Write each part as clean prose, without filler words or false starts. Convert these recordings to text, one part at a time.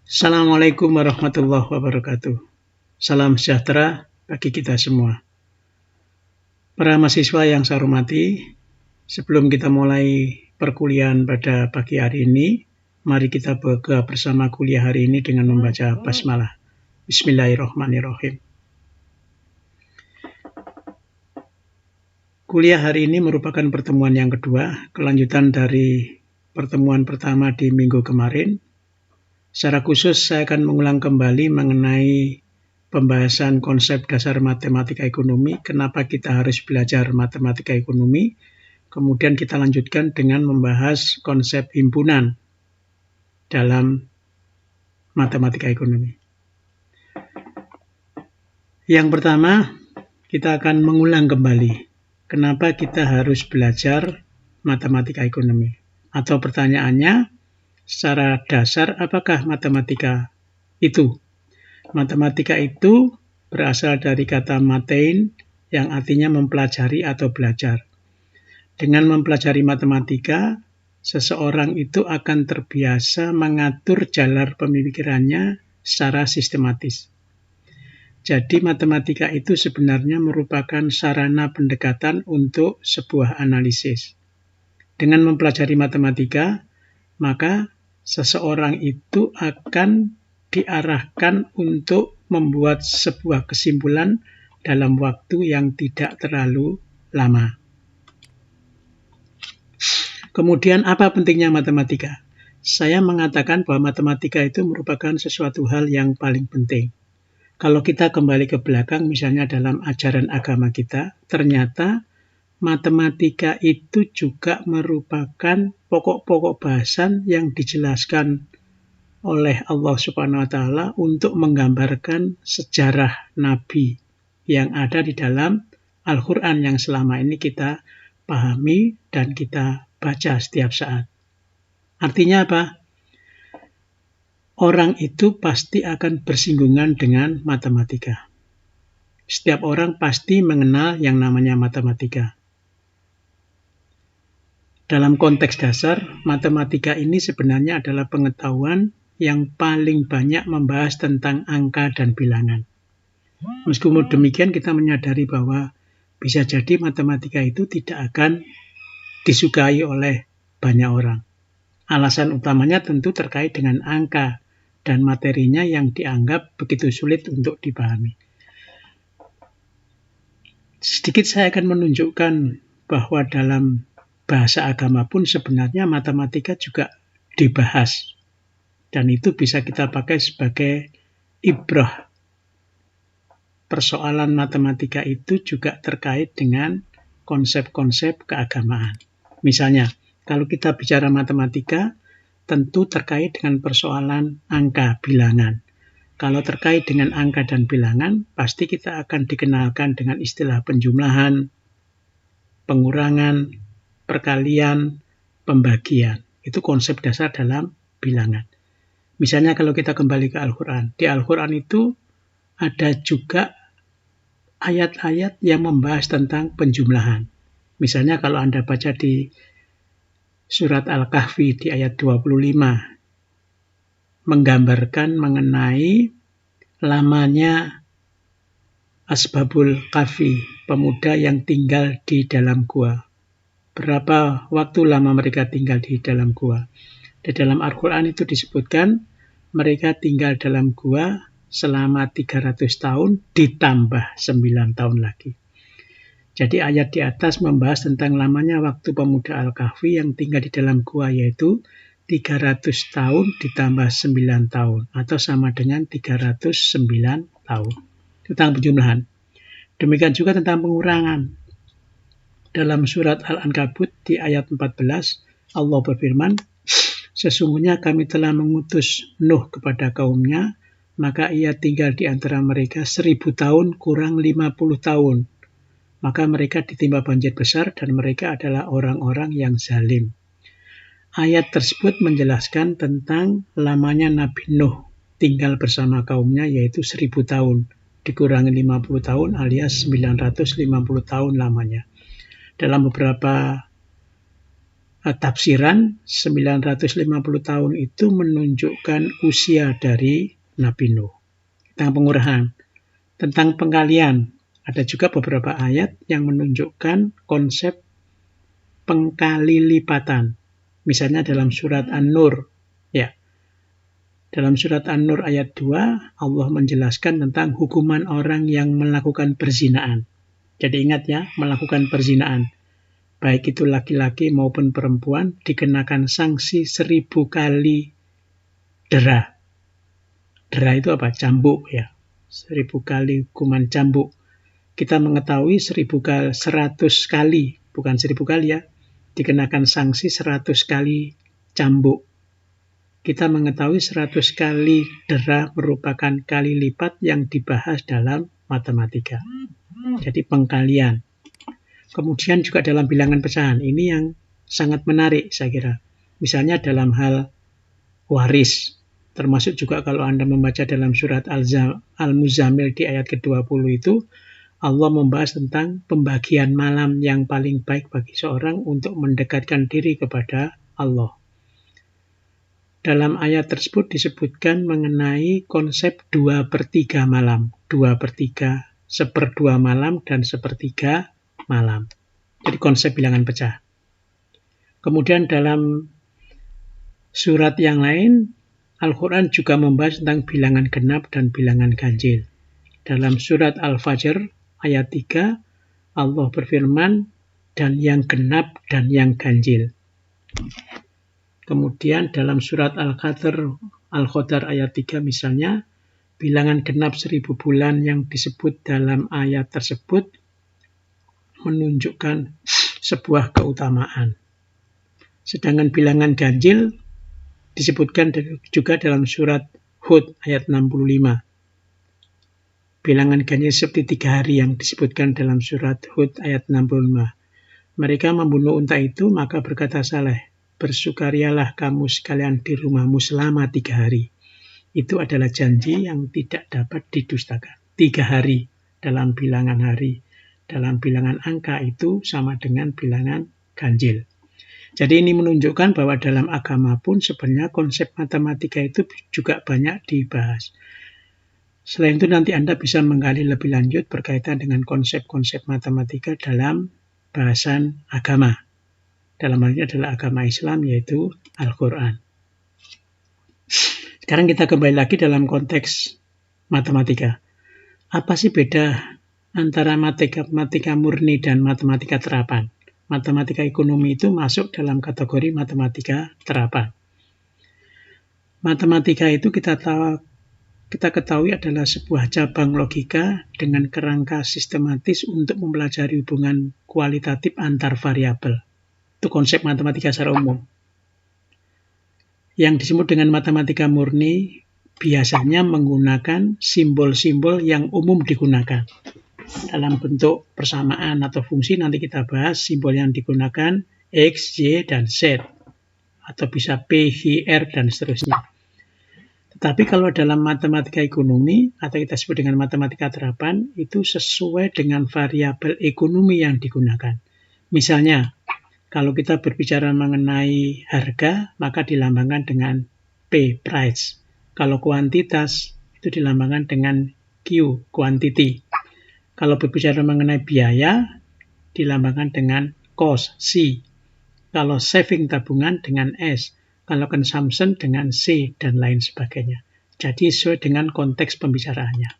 Assalamualaikum warahmatullahi wabarakatuh. Salam sejahtera bagi kita semua. Para mahasiswa yang saya hormati, sebelum kita mulai perkuliahan pada pagi hari ini, mari kita buka bersama kuliah hari ini dengan membaca basmalah. Bismillahirrahmanirrahim. Kuliah hari ini merupakan pertemuan yang kedua, kelanjutan dari pertemuan pertama di minggu kemarin. Secara khusus saya akan mengulang kembali mengenai pembahasan konsep dasar matematika ekonomi, kenapa kita harus belajar matematika ekonomi. Kemudian kita lanjutkan dengan membahas konsep himpunan dalam matematika ekonomi. Yang pertama, kita akan mengulang kembali kenapa kita harus belajar matematika ekonomi. Atau pertanyaannya, secara dasar, apakah matematika itu? Matematika itu berasal dari kata matein yang artinya mempelajari atau belajar. Dengan mempelajari matematika, seseorang itu akan terbiasa mengatur jalan pemikirannya secara sistematis. Jadi matematika itu sebenarnya merupakan sarana pendekatan untuk sebuah analisis. Dengan mempelajari matematika, maka seseorang itu akan diarahkan untuk membuat sebuah kesimpulan dalam waktu yang tidak terlalu lama. Kemudian apa pentingnya matematika? Saya mengatakan bahwa matematika itu merupakan sesuatu hal yang paling penting. Kalau kita kembali ke belakang, misalnya dalam ajaran agama kita, ternyata matematika itu juga merupakan pokok-pokok bahasan yang dijelaskan oleh Allah Subhanahu wa Ta'ala untuk menggambarkan sejarah Nabi yang ada di dalam Al-Quran yang selama ini kita pahami dan kita baca setiap saat. Artinya apa? Orang itu pasti akan bersinggungan dengan matematika. Setiap orang pasti mengenal yang namanya matematika. Dalam konteks dasar, matematika ini sebenarnya adalah pengetahuan yang paling banyak membahas tentang angka dan bilangan. Meskipun demikian, kita menyadari bahwa bisa jadi matematika itu tidak akan disukai oleh banyak orang. Alasan utamanya tentu terkait dengan angka dan materinya yang dianggap begitu sulit untuk dipahami. Sedikit saya akan menunjukkan bahwa dalam bahasa agama pun sebenarnya matematika juga dibahas. Dan itu bisa kita pakai sebagai ibrah. Persoalan matematika itu juga terkait dengan konsep-konsep keagamaan. Misalnya, kalau kita bicara matematika, tentu terkait dengan persoalan angka bilangan. Kalau terkait dengan angka dan bilangan, pasti kita akan dikenalkan dengan istilah penjumlahan, pengurangan, perkalian, pembagian. Itu konsep dasar dalam bilangan. Misalnya kalau kita kembali ke Al-Quran. Di Al-Quran itu ada juga ayat-ayat yang membahas tentang penjumlahan. Misalnya kalau Anda baca di surat Al-Kahfi di ayat 25, menggambarkan mengenai lamanya Asbabul Kahfi, pemuda yang tinggal di dalam gua. Berapa waktu lama mereka tinggal di dalam gua. Di dalam Al-Quran itu disebutkan mereka tinggal dalam gua selama 300 tahun ditambah 9 tahun lagi. Jadi ayat di atas membahas tentang lamanya waktu pemuda Al-Kahfi yang tinggal di dalam gua, yaitu 300 tahun ditambah 9 tahun atau sama dengan 309 tahun. Tentang penjumlahan. Demikian juga tentang pengurangan. Dalam surat Al-Ankabut di ayat 14, Allah berfirman, sesungguhnya kami telah mengutus Nuh kepada kaumnya, maka ia tinggal di antara mereka 1000 tahun kurang 50 tahun. Maka mereka ditimpa banjir besar dan mereka adalah orang-orang yang zalim. Ayat tersebut menjelaskan tentang lamanya Nabi Nuh tinggal bersama kaumnya, yaitu 1000 tahun. Dikurangi 50 tahun alias 950 tahun lamanya. Dalam beberapa tafsiran 950 tahun itu menunjukkan usia dari Nabi Nuh. Tentang pengurahan, tentang pengkalian, ada juga beberapa ayat yang menunjukkan konsep pengkali lipatan. Misalnya dalam surat An-Nur, ya. Dalam surat An-Nur ayat 2, Allah menjelaskan tentang hukuman orang yang melakukan perzinaan. Jadi ingat ya, melakukan perzinaan, baik itu laki-laki maupun perempuan, dikenakan sanksi 1000 kali dera. Dera itu apa? Cambuk ya. 1000 kali hukuman cambuk. Kita mengetahui 100 kali, bukan 1000 kali ya, dikenakan sanksi 100 kali cambuk. Kita mengetahui 100 kali dera merupakan kali lipat yang dibahas dalam matematika. Jadi pengkalian. Kemudian juga dalam bilangan pecahan. Ini yang sangat menarik saya kira. Misalnya dalam hal waris. Termasuk juga kalau Anda membaca dalam surat Al-Muzammil di ayat ke-20 itu, Allah membahas tentang pembagian malam yang paling baik bagi seorang untuk mendekatkan diri kepada Allah. Dalam ayat tersebut disebutkan mengenai konsep 2/3 malam. 2/3, 1/2 malam, dan 1/3 malam. Jadi konsep bilangan pecah. Kemudian dalam surat yang lain, Al-Quran juga membahas tentang bilangan genap dan bilangan ganjil. Dalam surat Al-Fajr ayat 3, Allah berfirman, dan yang genap dan yang ganjil. Kemudian dalam surat Al-Qadar ayat 3 misalnya, bilangan genap 1000 bulan yang disebut dalam ayat tersebut menunjukkan sebuah keutamaan. Sedangkan bilangan ganjil disebutkan juga dalam surat Hud ayat 65. Bilangan ganjil seperti 3 hari yang disebutkan dalam surat Hud ayat 65. Mereka membunuh unta itu, maka berkata Saleh, bersukarialah kamu sekalian di rumahmu selama 3 hari. Itu adalah janji yang tidak dapat didustakan. 3 hari dalam bilangan hari, dalam bilangan angka itu sama dengan bilangan ganjil. Jadi ini menunjukkan bahwa dalam agama pun sebenarnya konsep matematika itu juga banyak dibahas. Selain itu nanti Anda bisa menggali lebih lanjut berkaitan dengan konsep-konsep matematika dalam bahasan agama. Dalam hal ini adalah agama Islam, yaitu Al-Quran. Sekarang kita kembali lagi dalam konteks matematika. Apa sih beda antara matematika murni dan matematika terapan? Matematika ekonomi itu masuk dalam kategori matematika terapan. Matematika itu kita ketahui adalah sebuah cabang logika dengan kerangka sistematis untuk mempelajari hubungan kualitatif antar variabel. Itu konsep matematika secara umum. Yang disebut dengan matematika murni biasanya menggunakan simbol-simbol yang umum digunakan. Dalam bentuk persamaan atau fungsi nanti kita bahas simbol yang digunakan X, Y, dan Z. Atau bisa P, H, R, dan seterusnya. Tetapi kalau dalam matematika ekonomi atau kita sebut dengan matematika terapan, itu sesuai dengan variabel ekonomi yang digunakan. Misalnya, kalau kita berbicara mengenai harga, maka dilambangkan dengan P, price. Kalau kuantitas, itu dilambangkan dengan Q, quantity. Kalau berbicara mengenai biaya, dilambangkan dengan cost, C. Kalau saving tabungan dengan S. Kalau consumption dengan C, dan lain sebagainya. Jadi sesuai dengan konteks pembicaraannya.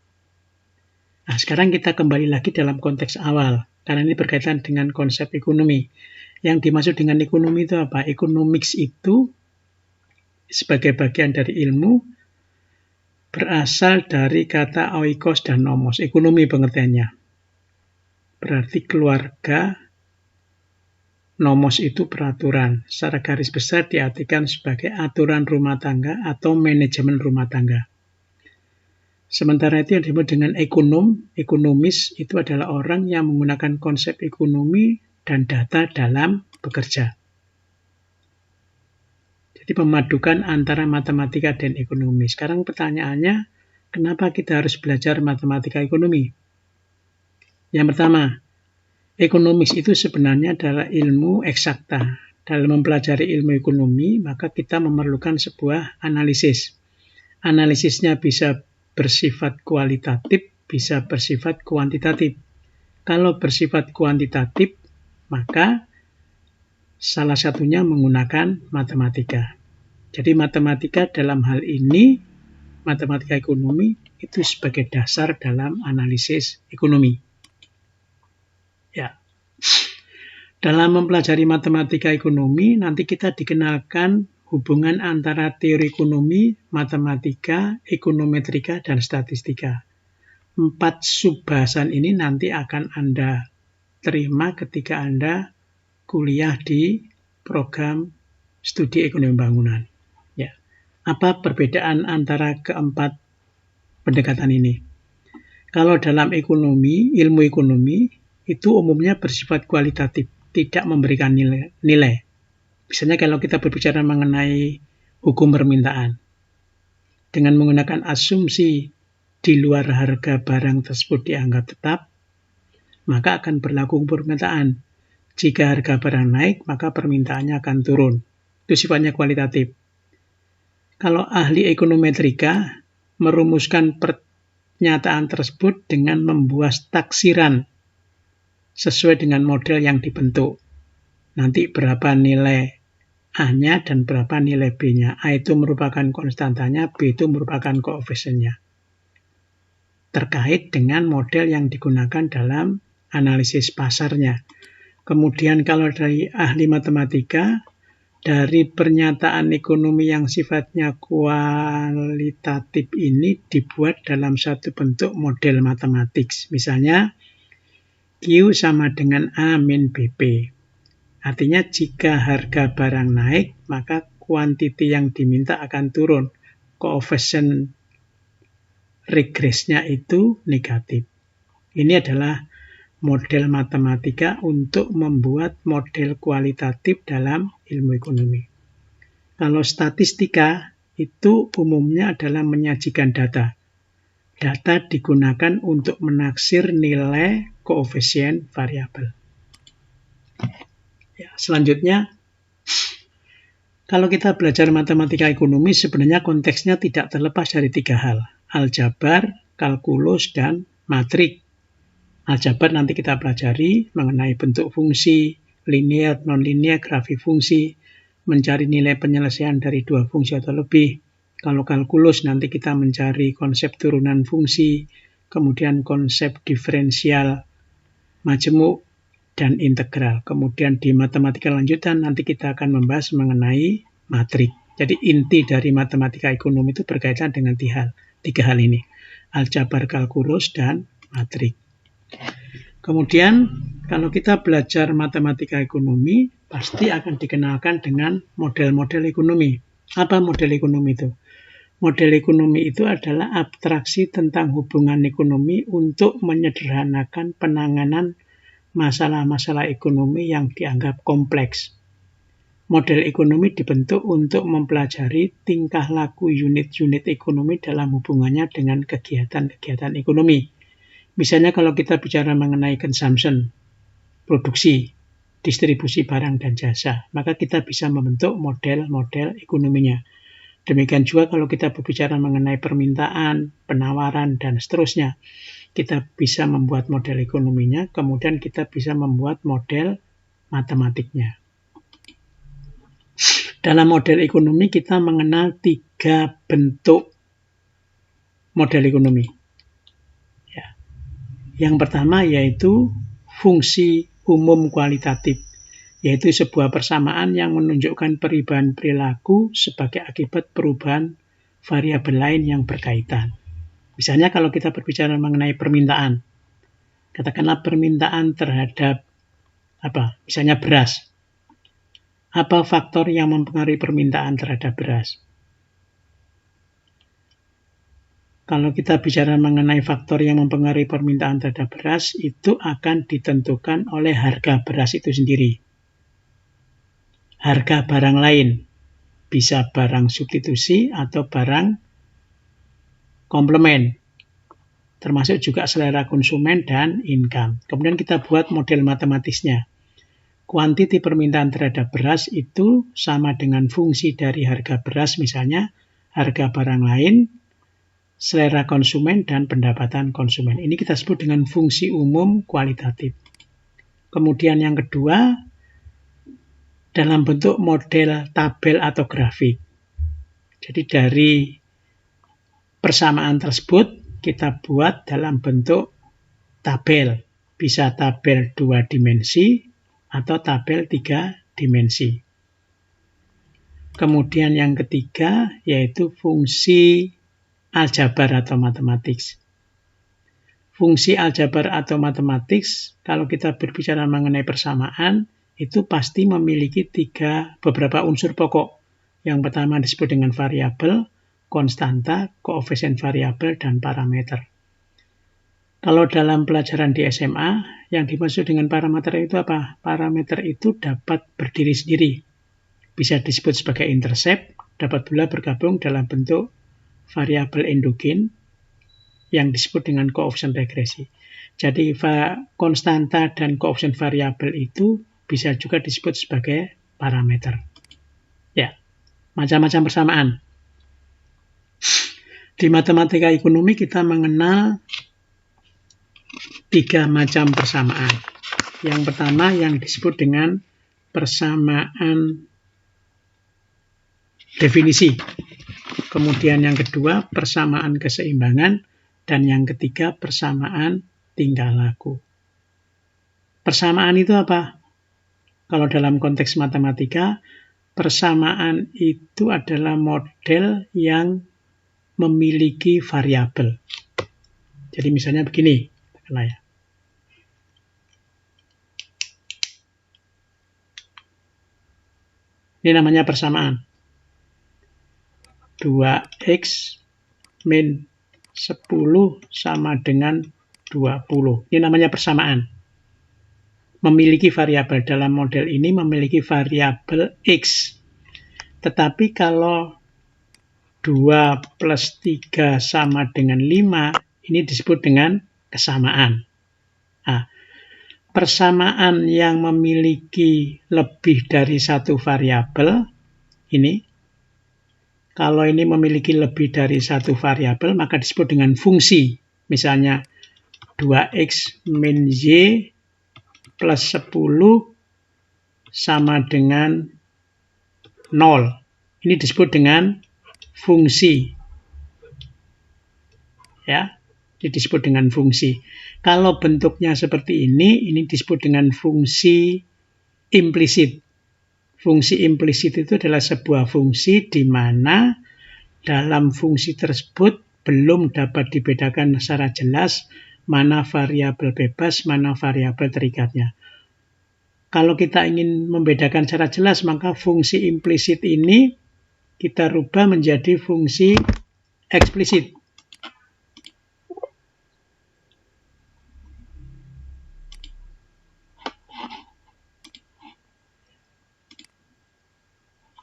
Nah, sekarang kita kembali lagi dalam konteks awal, karena ini berkaitan dengan konsep ekonomi. Yang dimaksud dengan ekonomi itu apa? Economics itu sebagai bagian dari ilmu berasal dari kata oikos dan nomos. Ekonomi pengertiannya. Berarti keluarga, nomos itu peraturan. Secara garis besar diartikan sebagai aturan rumah tangga atau manajemen rumah tangga. Sementara itu yang disebut dengan ekonomis itu adalah orang yang menggunakan konsep ekonomi dan data dalam bekerja. Jadi memadukan antara matematika dan ekonomi. Sekarang pertanyaannya, kenapa kita harus belajar matematika ekonomi? Yang pertama, ekonomis itu sebenarnya adalah ilmu eksakta dalam mempelajari ilmu ekonomi, maka kita memerlukan sebuah analisis. Analisisnya bisa bersifat kualitatif, bisa bersifat kuantitatif. Kalau bersifat kuantitatif, maka salah satunya menggunakan matematika. Jadi matematika dalam hal ini, matematika ekonomi itu sebagai dasar dalam analisis ekonomi. Ya. Dalam mempelajari matematika ekonomi, nanti kita dikenalkan hubungan antara teori ekonomi, matematika, ekonometrika, dan statistika. 4 subbahasan ini nanti akan Anda terima ketika Anda kuliah di program studi ekonomi bangunan. Ya. Apa perbedaan antara keempat pendekatan ini? Kalau dalam ekonomi, ilmu ekonomi, itu umumnya bersifat kualitatif, tidak memberikan nilai. Misalnya kalau kita berbicara mengenai hukum permintaan, dengan menggunakan asumsi di luar harga barang tersebut dianggap tetap, maka akan berlaku hukum permintaan. Jika harga barang naik, maka permintaannya akan turun. Itu sifatnya kualitatif. Kalau ahli ekonometrika merumuskan pernyataan tersebut dengan membuat taksiran sesuai dengan model yang dibentuk. Nanti berapa nilai A-nya dan berapa nilai B-nya. A itu merupakan konstantanya, B itu merupakan koefisiennya. Terkait dengan model yang digunakan dalam analisis pasarnya. Kemudian kalau dari ahli matematika, dari pernyataan ekonomi yang sifatnya kualitatif ini dibuat dalam satu bentuk model matematik. Misalnya, Q sama dengan A min BP. Artinya jika harga barang naik, maka kuantiti yang diminta akan turun. Koefisien regresnya itu negatif. Ini adalah model matematika untuk membuat model kualitatif dalam ilmu ekonomi. Kalau statistika itu umumnya adalah menyajikan data. Data digunakan untuk menaksir nilai koefisien variabel. Ya, selanjutnya, kalau kita belajar matematika ekonomi, sebenarnya konteksnya tidak terlepas dari 3 hal. Aljabar, kalkulus, dan matrik. Aljabar nanti kita pelajari mengenai bentuk fungsi, linear, non-linear, grafik fungsi, mencari nilai penyelesaian dari 2 fungsi atau lebih. Kalau kalkulus nanti kita mencari konsep turunan fungsi, kemudian konsep diferensial, majemuk, dan integral. Kemudian di matematika lanjutan nanti kita akan membahas mengenai matrik. Jadi inti dari matematika ekonomi itu berkaitan dengan 3 hal ini. Aljabar, kalkulus, dan matrik. Kemudian kalau kita belajar matematika ekonomi, pasti akan dikenalkan dengan model-model ekonomi. Apa model ekonomi itu? Model ekonomi itu adalah abstraksi tentang hubungan ekonomi untuk menyederhanakan penanganan masalah-masalah ekonomi yang dianggap kompleks. Model ekonomi dibentuk untuk mempelajari tingkah laku unit-unit ekonomi dalam hubungannya dengan kegiatan-kegiatan ekonomi. Misalnya kalau kita bicara mengenai consumption, produksi, distribusi barang dan jasa, maka kita bisa membentuk model-model ekonominya. Demikian juga kalau kita berbicara mengenai permintaan, penawaran, dan seterusnya. Kita bisa membuat model ekonominya, kemudian kita bisa membuat model matematiknya. Dalam model ekonomi kita mengenal 3 bentuk model ekonomi. Ya. Yang pertama yaitu fungsi umum kualitatif, yaitu sebuah persamaan yang menunjukkan perubahan perilaku sebagai akibat perubahan variabel lain yang berkaitan. Misalnya kalau kita berbicara mengenai permintaan, katakanlah permintaan terhadap misalnya beras. Apa faktor yang mempengaruhi permintaan terhadap beras? Kalau kita bicara mengenai faktor yang mempengaruhi permintaan terhadap beras, itu akan ditentukan oleh harga beras itu sendiri. Harga barang lain, bisa barang substitusi atau barang komplement, termasuk juga selera konsumen dan income. Kemudian kita buat model matematisnya. kuantiti permintaan terhadap beras itu sama dengan fungsi dari harga beras, misalnya harga barang lain, selera konsumen, dan pendapatan konsumen. Ini kita sebut dengan fungsi umum kualitatif. Kemudian yang kedua, dalam bentuk model tabel atau grafik. Jadi dari persamaan tersebut kita buat dalam bentuk tabel. Bisa tabel 2 dimensi atau tabel 3 dimensi. Kemudian yang ketiga yaitu fungsi aljabar atau matematik. Fungsi aljabar atau matematik, kalau kita berbicara mengenai persamaan, itu pasti memiliki beberapa unsur pokok. Yang pertama disebut dengan variabel, konstanta, koefisien variabel, dan parameter. Kalau dalam pelajaran di SMA, yang dimaksud dengan parameter itu apa? Parameter itu dapat berdiri sendiri. Bisa disebut sebagai intercept, dapat pula bergabung dalam bentuk variabel endogen yang disebut dengan koefisien regresi. Jadi konstanta dan koefisien variabel itu bisa juga disebut sebagai parameter. Ya, macam-macam persamaan. Di matematika ekonomi kita mengenal 3 macam persamaan. Yang pertama yang disebut dengan persamaan definisi. Kemudian yang kedua persamaan keseimbangan. Dan yang ketiga persamaan tingkah laku. Persamaan itu apa? Kalau dalam konteks matematika, persamaan itu adalah model yang memiliki variabel. Jadi misalnya begini. Ini namanya persamaan. 2x min 10 sama dengan 20. Ini namanya persamaan. Memiliki variabel. Dalam model ini memiliki variabel x. Tetapi kalau 2 plus 3 sama dengan 5, ini disebut dengan kesamaan. Nah, persamaan yang memiliki lebih dari satu variabel, ini, kalau ini memiliki lebih dari satu variabel, maka disebut dengan fungsi. Misalnya, 2x min y plus 10 sama dengan 0. Ini disebut dengan fungsi. Ya. Ini disebut dengan fungsi. Kalau bentuknya seperti ini disebut dengan fungsi implisit. Fungsi implisit itu adalah sebuah fungsi di mana dalam fungsi tersebut belum dapat dibedakan secara jelas mana variabel bebas, mana variabel terikatnya. Kalau kita ingin membedakan secara jelas, maka fungsi implisit ini kita rubah menjadi fungsi eksplisit.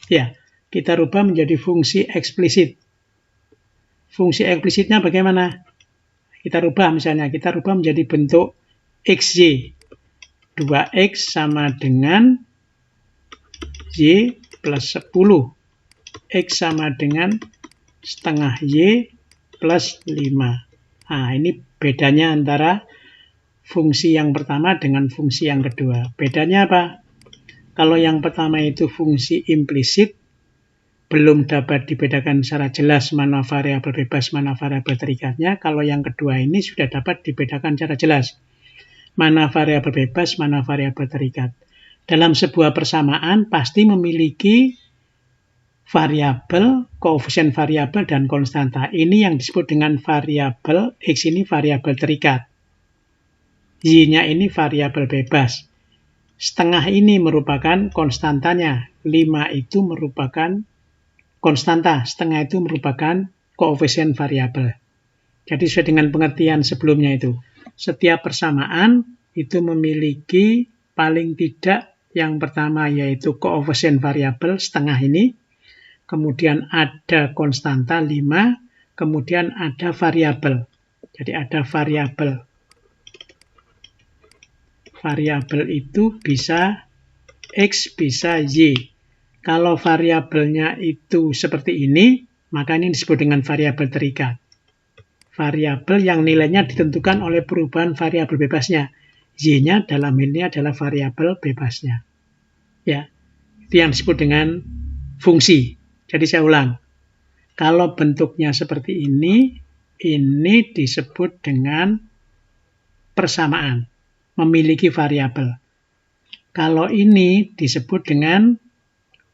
Ya, kita rubah menjadi fungsi eksplisit. Fungsi eksplisitnya bagaimana? Kita rubah misalnya, kita rubah menjadi bentuk xy. 2x sama dengan y plus 10. X sama dengan setengah y plus 5. Nah, ini bedanya antara fungsi yang pertama dengan fungsi yang kedua. Bedanya apa? Kalau yang pertama itu fungsi implisit, belum dapat dibedakan secara jelas mana variabel bebas, mana variabel terikatnya. Kalau yang kedua ini sudah dapat dibedakan secara jelas. Mana variabel bebas, mana variabel terikat. Dalam sebuah persamaan pasti memiliki variabel, koefisien variabel, dan konstanta. Ini yang disebut dengan variabel, X ini variabel terikat. Y-nya ini variabel bebas. Setengah ini merupakan konstantanya. 5 itu merupakan konstanta. Setengah itu merupakan koefisien variabel. Jadi sesuai dengan pengertian sebelumnya itu. Setiap persamaan itu memiliki paling tidak yang pertama yaitu koefisien variabel setengah ini. Kemudian ada konstanta 5. Kemudian ada variabel. Jadi ada variabel. Variabel itu bisa X bisa Y. Kalau variabelnya itu seperti ini, maka ini disebut dengan variabel terikat. Variabel yang nilainya ditentukan oleh perubahan variabel bebasnya. Y-nya dalam ini adalah variabel bebasnya. Ya, itu yang disebut dengan fungsi. Jadi saya ulang. Kalau bentuknya seperti ini disebut dengan persamaan, memiliki variabel. Kalau ini disebut dengan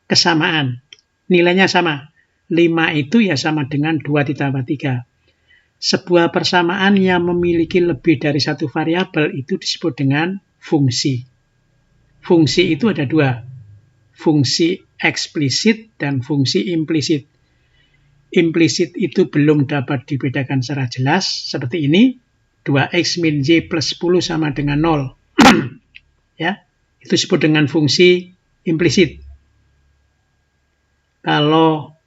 kesamaan, nilainya sama. 5 itu ya sama dengan 2 ditambah 3. Sebuah persamaan yang memiliki lebih dari satu variabel itu disebut dengan fungsi. Fungsi itu ada dua, fungsi eksplisit dan fungsi implisit. Implisit itu belum dapat dibedakan secara jelas, seperti ini, 2x min y plus 10 sama dengan 0. Ya, itu disebut dengan fungsi implisit. Kalau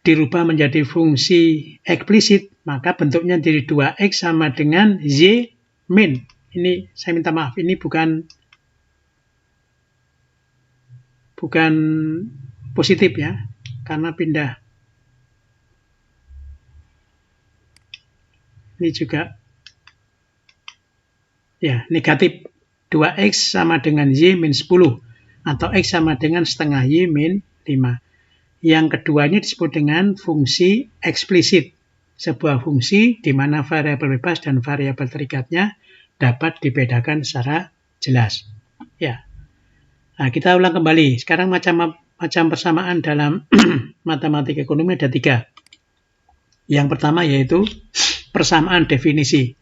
dirubah menjadi fungsi eksplisit, maka bentuknya jadi 2x sama dengan y min. Ini saya minta maaf, ini bukan positif ya, karena pindah. Ini juga ya negatif. 2x sama dengan y min 10 atau x sama dengan setengah y min 5. Yang keduanya disebut dengan fungsi eksplisit. Sebuah fungsi di mana variabel bebas dan variabel terikatnya dapat dibedakan secara jelas. Ya. Nah, kita ulang kembali. Sekarang macam persamaan dalam matematika ekonomi ada 3. Yang pertama yaitu persamaan definisi.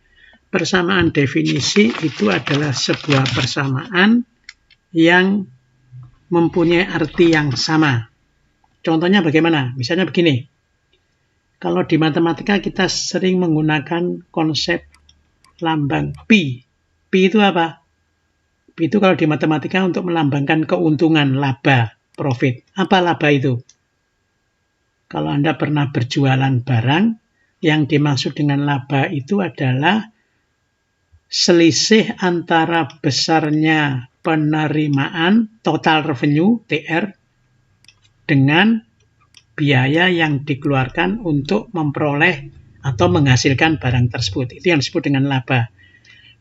Persamaan definisi itu adalah sebuah persamaan yang mempunyai arti yang sama. Contohnya bagaimana? Misalnya begini. Kalau di matematika kita sering menggunakan konsep lambang pi. Pi itu apa? Pi itu kalau di matematika untuk melambangkan keuntungan, laba, profit. Apa laba itu? Kalau Anda pernah berjualan barang, yang dimaksud dengan laba itu adalah selisih antara besarnya penerimaan total revenue TR dengan biaya yang dikeluarkan untuk memperoleh atau menghasilkan barang tersebut. Itu yang disebut dengan laba.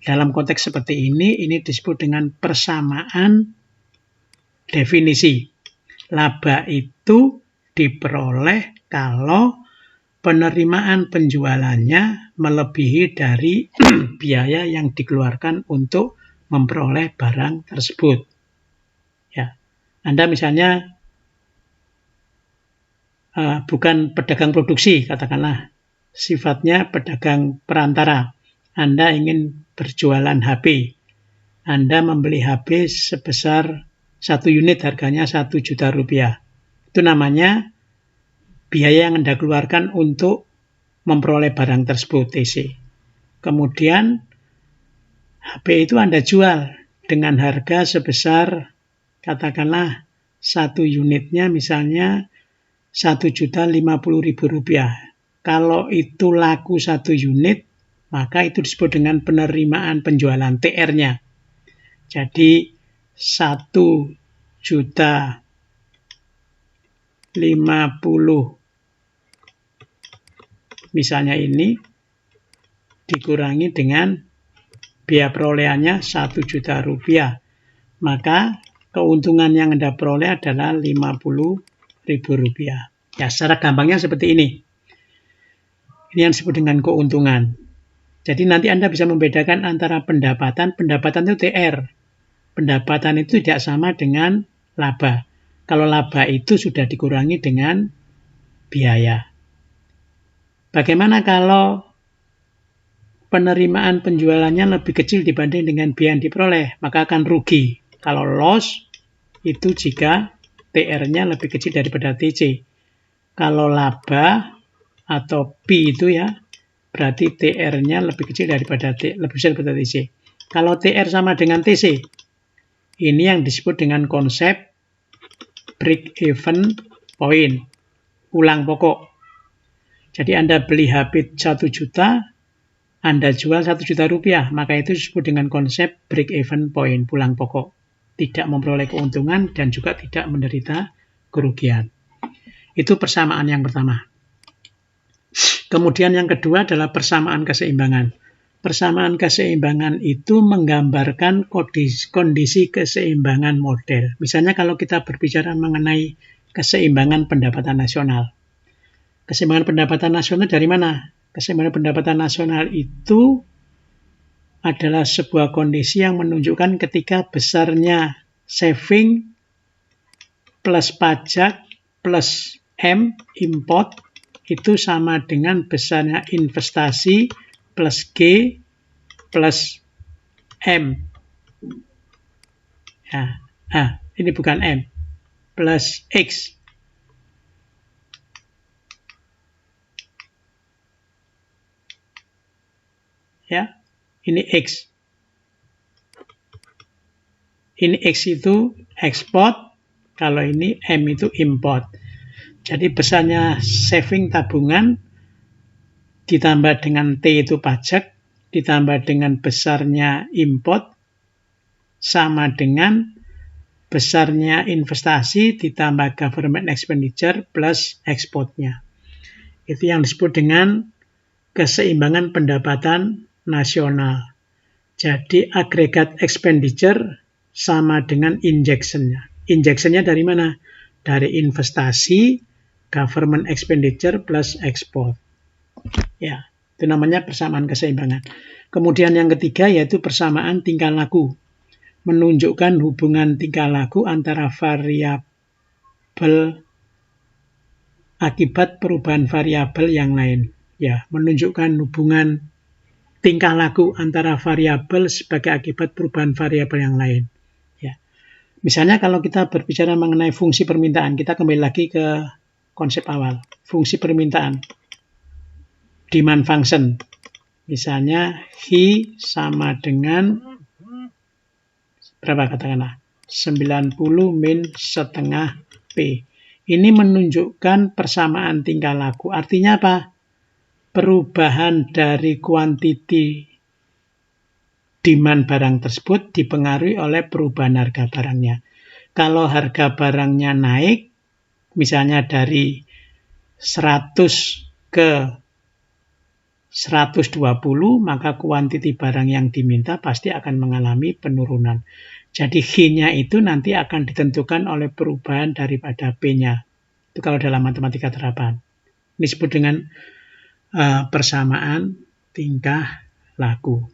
Dalam konteks seperti ini disebut dengan persamaan definisi. Laba itu diperoleh kalau penerimaan penjualannya melebihi dari biaya yang dikeluarkan untuk memperoleh barang tersebut. Ya, Anda misalnya bukan pedagang produksi, katakanlah sifatnya pedagang perantara. Anda ingin berjualan HP. Anda membeli HP sebesar 1 unit harganya 1 juta rupiah. Itu namanya biaya yang Anda keluarkan untuk memperoleh barang tersebut, TC. Kemudian, HP itu Anda jual dengan harga sebesar, katakanlah, 1 unitnya misalnya 1.050.000 rupiah. Kalau itu laku 1 unit, maka itu disebut dengan penerimaan penjualan TR-nya. Jadi, 1.050.000 misalnya ini dikurangi dengan biaya perolehannya 1 juta rupiah. Maka keuntungan yang Anda peroleh adalah 50.000 rupiah. Ya, secara gampangnya seperti ini. Ini yang disebut dengan keuntungan. Jadi nanti Anda bisa membedakan antara pendapatan itu TR. Pendapatan itu tidak sama dengan laba. Kalau laba itu sudah dikurangi dengan biaya. Bagaimana kalau penerimaan penjualannya lebih kecil dibanding dengan biaya yang diperoleh? Maka akan rugi. Kalau loss itu jika TR-nya lebih kecil daripada TC. Kalau laba atau P itu ya, berarti TR-nya lebih kecil daripada TC. Kalau TR sama dengan TC, ini yang disebut dengan konsep break-even point, pulang pokok. Jadi Anda beli HP 1 juta, Anda jual 1 juta rupiah, maka itu disebut dengan konsep break-even point, pulang pokok. tidak memperoleh keuntungan dan juga tidak menderita kerugian. Itu persamaan yang pertama. Kemudian yang kedua adalah persamaan keseimbangan. Persamaan keseimbangan itu menggambarkan kondisi keseimbangan model. Misalnya kalau kita berbicara mengenai keseimbangan pendapatan nasional. Keseimbangan pendapatan nasional dari mana? Keseimbangan pendapatan nasional itu adalah sebuah kondisi yang menunjukkan ketika besarnya saving plus pajak plus M, import, itu sama dengan besarnya investasi plus G plus M. Ya, ini bukan M, plus X. Ya, ini X. Ini X itu ekspor, kalau ini M itu import. Jadi besarnya saving tabungan ditambah dengan T itu pajak, ditambah dengan besarnya import, sama dengan besarnya investasi ditambah government expenditure plus ekspornya. Itu yang disebut dengan keseimbangan pendapatan nasional. Jadi agregat expenditure sama dengan injectionnya. Injectionnya dari mana? Dari investasi, government expenditure plus ekspor. Ya, itu namanya persamaan keseimbangan. Kemudian yang ketiga yaitu persamaan tingkah laku. Menunjukkan hubungan tingkah laku antara variabel akibat perubahan variabel yang lain. Ya, menunjukkan hubungan tingkah laku antara variabel sebagai akibat perubahan variabel yang lain. Ya. Misalnya kalau kita berbicara mengenai fungsi permintaan, kita kembali lagi ke konsep awal. Fungsi permintaan. Demand function. Misalnya he sama dengan berapa katakanlah? 90 min setengah P. Ini menunjukkan persamaan tingkah laku. Artinya apa? Perubahan dari kuantiti demand barang tersebut dipengaruhi oleh perubahan harga barangnya. Kalau harga barangnya naik, misalnya dari 100 ke 120, maka kuantiti barang yang diminta pasti akan mengalami penurunan. Jadi H-nya itu nanti akan ditentukan oleh perubahan daripada P-nya. Itu kalau dalam matematika terapan. Ini disebut dengan persamaan tingkah laku.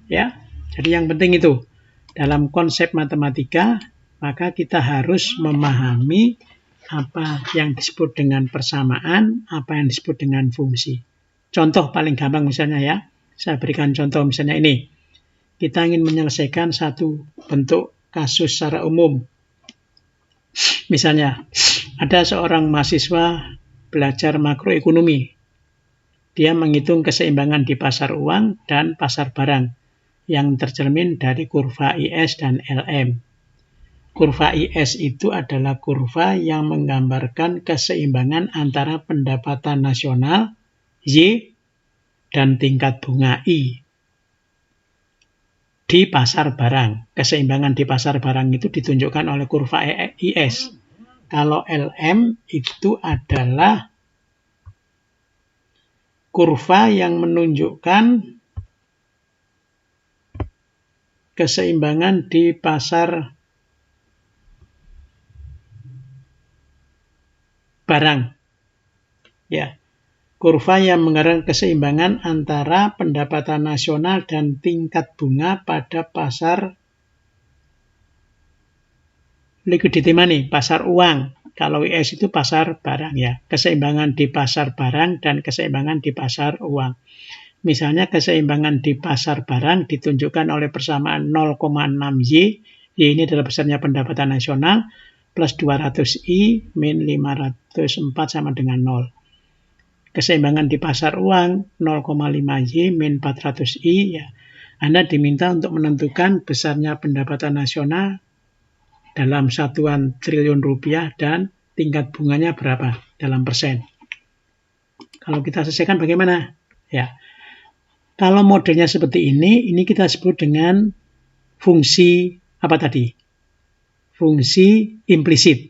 Ya, jadi yang penting itu dalam konsep matematika, maka kita harus memahami apa yang disebut dengan persamaan, apa yang disebut dengan fungsi. Contoh paling gampang misalnya ya, saya berikan contoh misalnya ini. Kita ingin menyelesaikan satu bentuk kasus secara umum. Misalnya, ada seorang mahasiswa belajar makroekonomi. Dia menghitung keseimbangan di pasar uang dan pasar barang yang tercermin dari kurva IS dan LM. Kurva IS itu adalah kurva yang menggambarkan keseimbangan antara pendapatan nasional Y dan tingkat bunga I di pasar barang. Keseimbangan di pasar barang itu ditunjukkan oleh kurva IS. Kalau LM itu adalah kurva yang menunjukkan keseimbangan di pasar barang. Ya. Kurva yang menggambarkan keseimbangan antara pendapatan nasional dan tingkat bunga pada pasar liquidity money, pasar uang. Kalau IS itu pasar barang ya. Keseimbangan di pasar barang dan keseimbangan di pasar uang. Misalnya keseimbangan di pasar barang ditunjukkan oleh persamaan 0,6Y. Y ini adalah besarnya pendapatan nasional plus 200I min 504 sama dengan 0. Keseimbangan di pasar uang 0,5Y min 400I ya. Anda diminta untuk menentukan besarnya pendapatan nasional dalam satuan triliun rupiah dan tingkat bunganya berapa dalam persen. Kalau kita selesaikan bagaimana? Ya. Kalau modelnya seperti ini kita sebut dengan fungsi apa tadi? Fungsi implisit.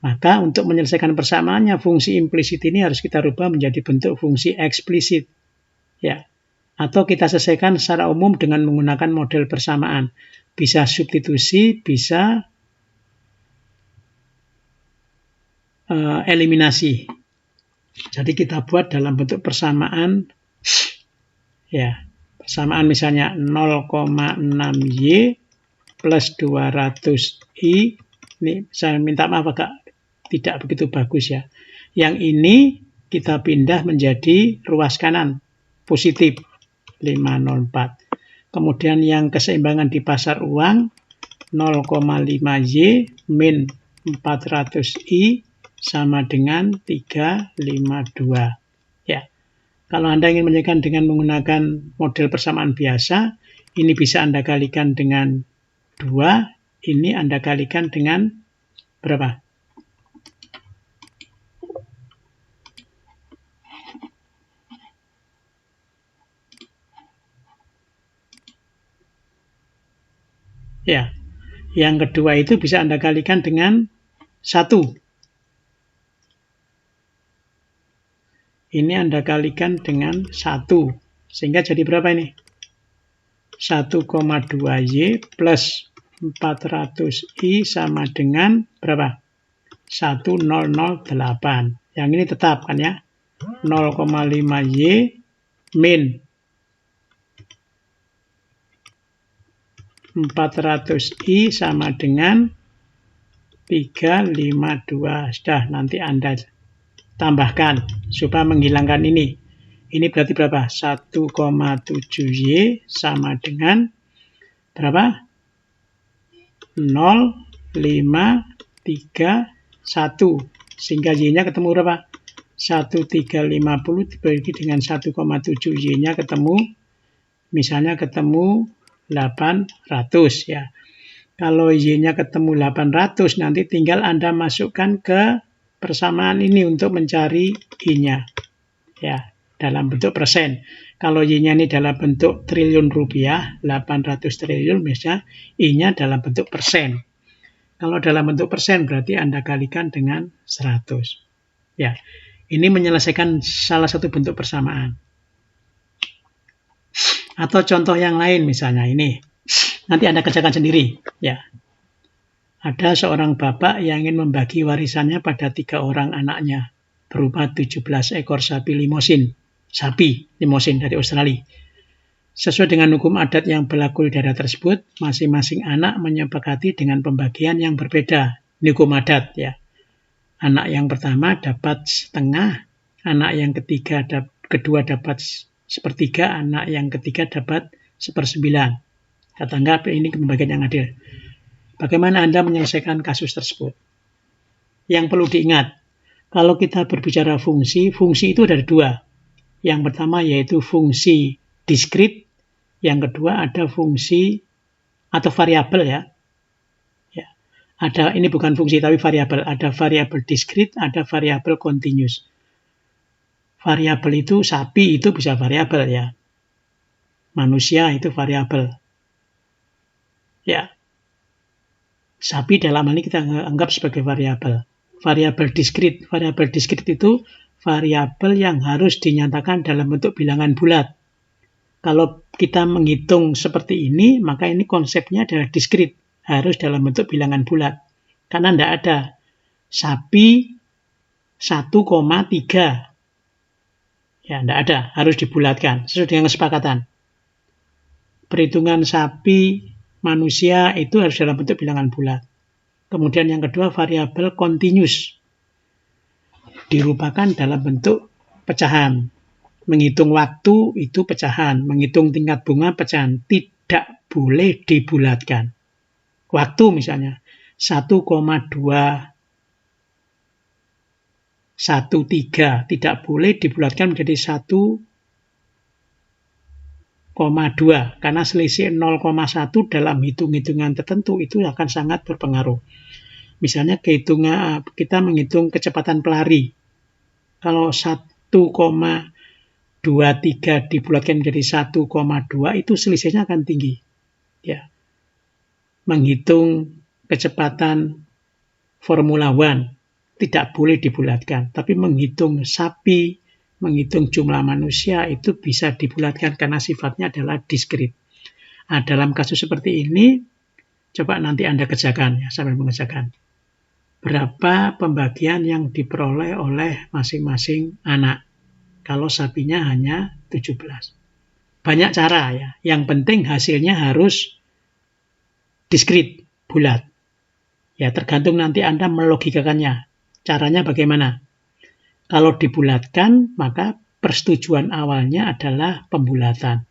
Maka untuk menyelesaikan persamaannya, fungsi implisit ini harus kita rubah menjadi bentuk fungsi eksplisit. Ya. Atau kita selesaikan secara umum dengan menggunakan model persamaan. Bisa substitusi, bisa eliminasi. Jadi kita buat dalam bentuk persamaan, ya, persamaan misalnya 0,6Y plus 200I. Ini saya minta maaf agak tidak begitu bagus ya. Yang ini kita pindah menjadi ruas kanan, positif 504. Kemudian yang keseimbangan di pasar uang 0,5Y min 400I sama dengan 352. Ya. Kalau Anda ingin menyelesaikan dengan menggunakan model persamaan biasa, ini bisa Anda kalikan dengan 2, ini Anda kalikan dengan berapa? Ya, yang kedua itu bisa Anda kalikan dengan 1. Ini Anda kalikan dengan 1. Sehingga jadi berapa ini? 1,2Y plus 400I sama dengan berapa? 1008. Yang ini tetap kan ya? 0,5Y min 400I sama dengan 352. Sudah, nanti Anda tambahkan supaya menghilangkan ini. Ini berarti berapa? 1,7Y sama dengan berapa? 0,531. Sehingga Y-nya ketemu berapa? 1350 dibagi dengan 1,7. Y-nya ketemu, misalnya ketemu 800 ya. Kalau Y-nya ketemu 800, nanti tinggal Anda masukkan ke persamaan ini untuk mencari I-nya. Ya, dalam bentuk persen. Kalau Y-nya ini dalam bentuk triliun rupiah, 800 triliun misalnya, I-nya dalam bentuk persen. Kalau dalam bentuk persen berarti Anda kalikan dengan 100. Ya, ini menyelesaikan salah satu bentuk persamaan. Atau contoh yang lain misalnya ini. Nanti Anda kerjakan sendiri. Ya. Ada seorang bapak yang ingin membagi warisannya pada 3 orang anaknya. Berupa 17 ekor sapi limosin. Sapi limosin dari Australia. Sesuai dengan hukum adat yang berlaku di daerah tersebut, masing-masing anak menyepakati dengan pembagian yang berbeda. Ini hukum adat ya. Anak yang pertama dapat setengah, anak yang kedua dapat sepertiga, anak yang ketiga dapat 1/9. Kata anggap ini pembagian yang adil. Bagaimana Anda menyelesaikan kasus tersebut? Yang perlu diingat, kalau kita berbicara fungsi, fungsi itu ada 2. Yang pertama yaitu fungsi diskrit, yang kedua ada fungsi atau variabel ya. Ada, ini bukan fungsi tapi variabel. Ada variabel diskrit, ada variabel continuous. Variabel itu sapi itu bisa variabel ya. Manusia itu variabel. Ya. Sapi dalam hal ini kita anggap sebagai variabel. Variabel diskrit itu variabel yang harus dinyatakan dalam bentuk bilangan bulat. Kalau kita menghitung seperti ini, maka ini konsepnya adalah diskrit. Harus dalam bentuk bilangan bulat. Karena tidak ada sapi 1,3. Ya, tidak ada. Harus dibulatkan. Sesuai dengan kesepakatan. Perhitungan sapi manusia itu harus dalam bentuk bilangan bulat. Kemudian yang kedua, variabel continuous. Dirupakan dalam bentuk pecahan. Menghitung waktu itu pecahan. Menghitung tingkat bunga pecahan. Tidak boleh dibulatkan. Waktu misalnya 1,213 tidak boleh dibulatkan menjadi 1,2 karena selisih 0,1 dalam hitung-hitungan tertentu itu akan sangat berpengaruh. Misalnya kita menghitung kecepatan pelari. Kalau 1,23 dibulatkan menjadi 1,2 itu selisihnya akan tinggi. Ya. menghitung kecepatan Formula One tidak boleh dibulatkan, tapi menghitung sapi, menghitung jumlah manusia itu bisa dibulatkan karena sifatnya adalah diskrit. Nah, dalam kasus seperti ini, coba nanti Anda kerjakan ya, sambil mengerjakan. Berapa pembagian yang diperoleh oleh masing-masing anak? Kalau sapinya hanya 17. Banyak cara ya, yang penting hasilnya harus diskrit, bulat. Ya, tergantung nanti Anda melogikakannya. Caranya bagaimana? Kalau dibulatkan, maka persetujuan awalnya adalah pembulatan.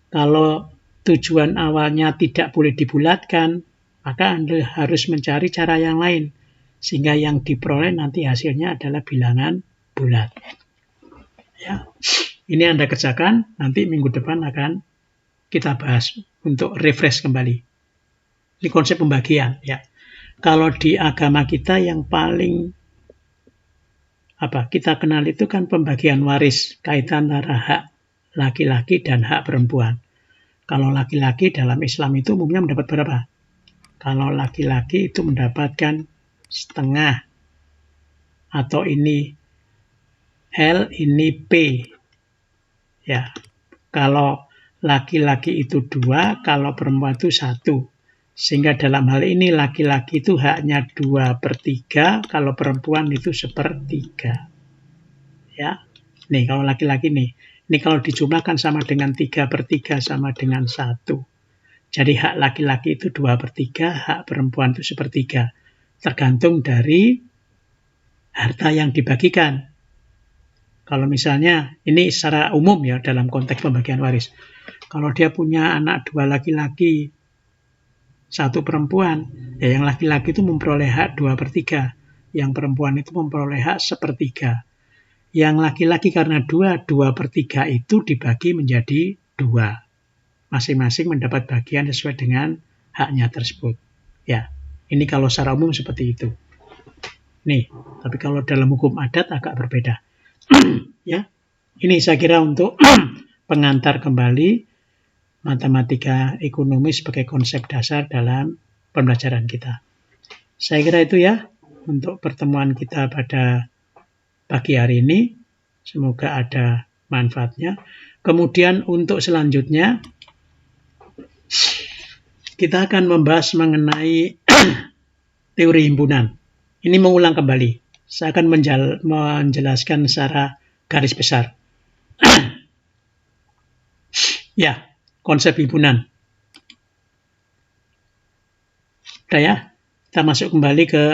Kalau tujuan awalnya tidak boleh dibulatkan, maka Anda harus mencari cara yang lain. Sehingga yang diperoleh nanti hasilnya adalah bilangan bulat. Ya, ini Anda kerjakan, nanti minggu depan akan kita bahas untuk refresh kembali. Ini konsep pembagian, ya. Kalau di agama kita yang paling kita kenal itu kan pembagian waris, kaitan antara hak laki-laki dan hak perempuan. Kalau laki-laki dalam Islam itu umumnya mendapat berapa? Kalau laki-laki itu mendapatkan setengah, atau ini L, ini P. Ya, kalau laki-laki itu 2, kalau perempuan itu 1. Sehingga dalam hal ini laki-laki itu haknya 2/3, kalau perempuan itu 1/3. Ya, nih kalau laki-laki nih, ini kalau dijumlahkan sama dengan 3/3 sama dengan 1. Jadi hak laki-laki itu 2/3, hak perempuan itu 1/3. Tergantung dari harta yang dibagikan. Kalau misalnya, ini secara umum ya dalam konteks pembagian waris. Kalau dia punya anak 2 laki-laki, 1 perempuan, ya yang laki-laki itu memperoleh hak 2/3, yang perempuan itu memperoleh hak 1/3. Yang laki-laki karena 2/3 itu dibagi menjadi 2. Masing-masing mendapat bagian sesuai dengan haknya tersebut. Ya, ini kalau secara umum seperti itu. Nih, tapi kalau dalam hukum adat agak berbeda. Ya, ini saya kira untuk pengantar kembali matematika ekonomi sebagai konsep dasar dalam pembelajaran kita. Saya kira itu ya untuk pertemuan kita pada pagi hari ini. Semoga ada manfaatnya. Kemudian untuk selanjutnya kita akan membahas mengenai teori himpunan. Ini mengulang kembali. Saya akan menjelaskan secara garis besar. Ya, konsep himpunan. Udah ya, kita masuk kembali ke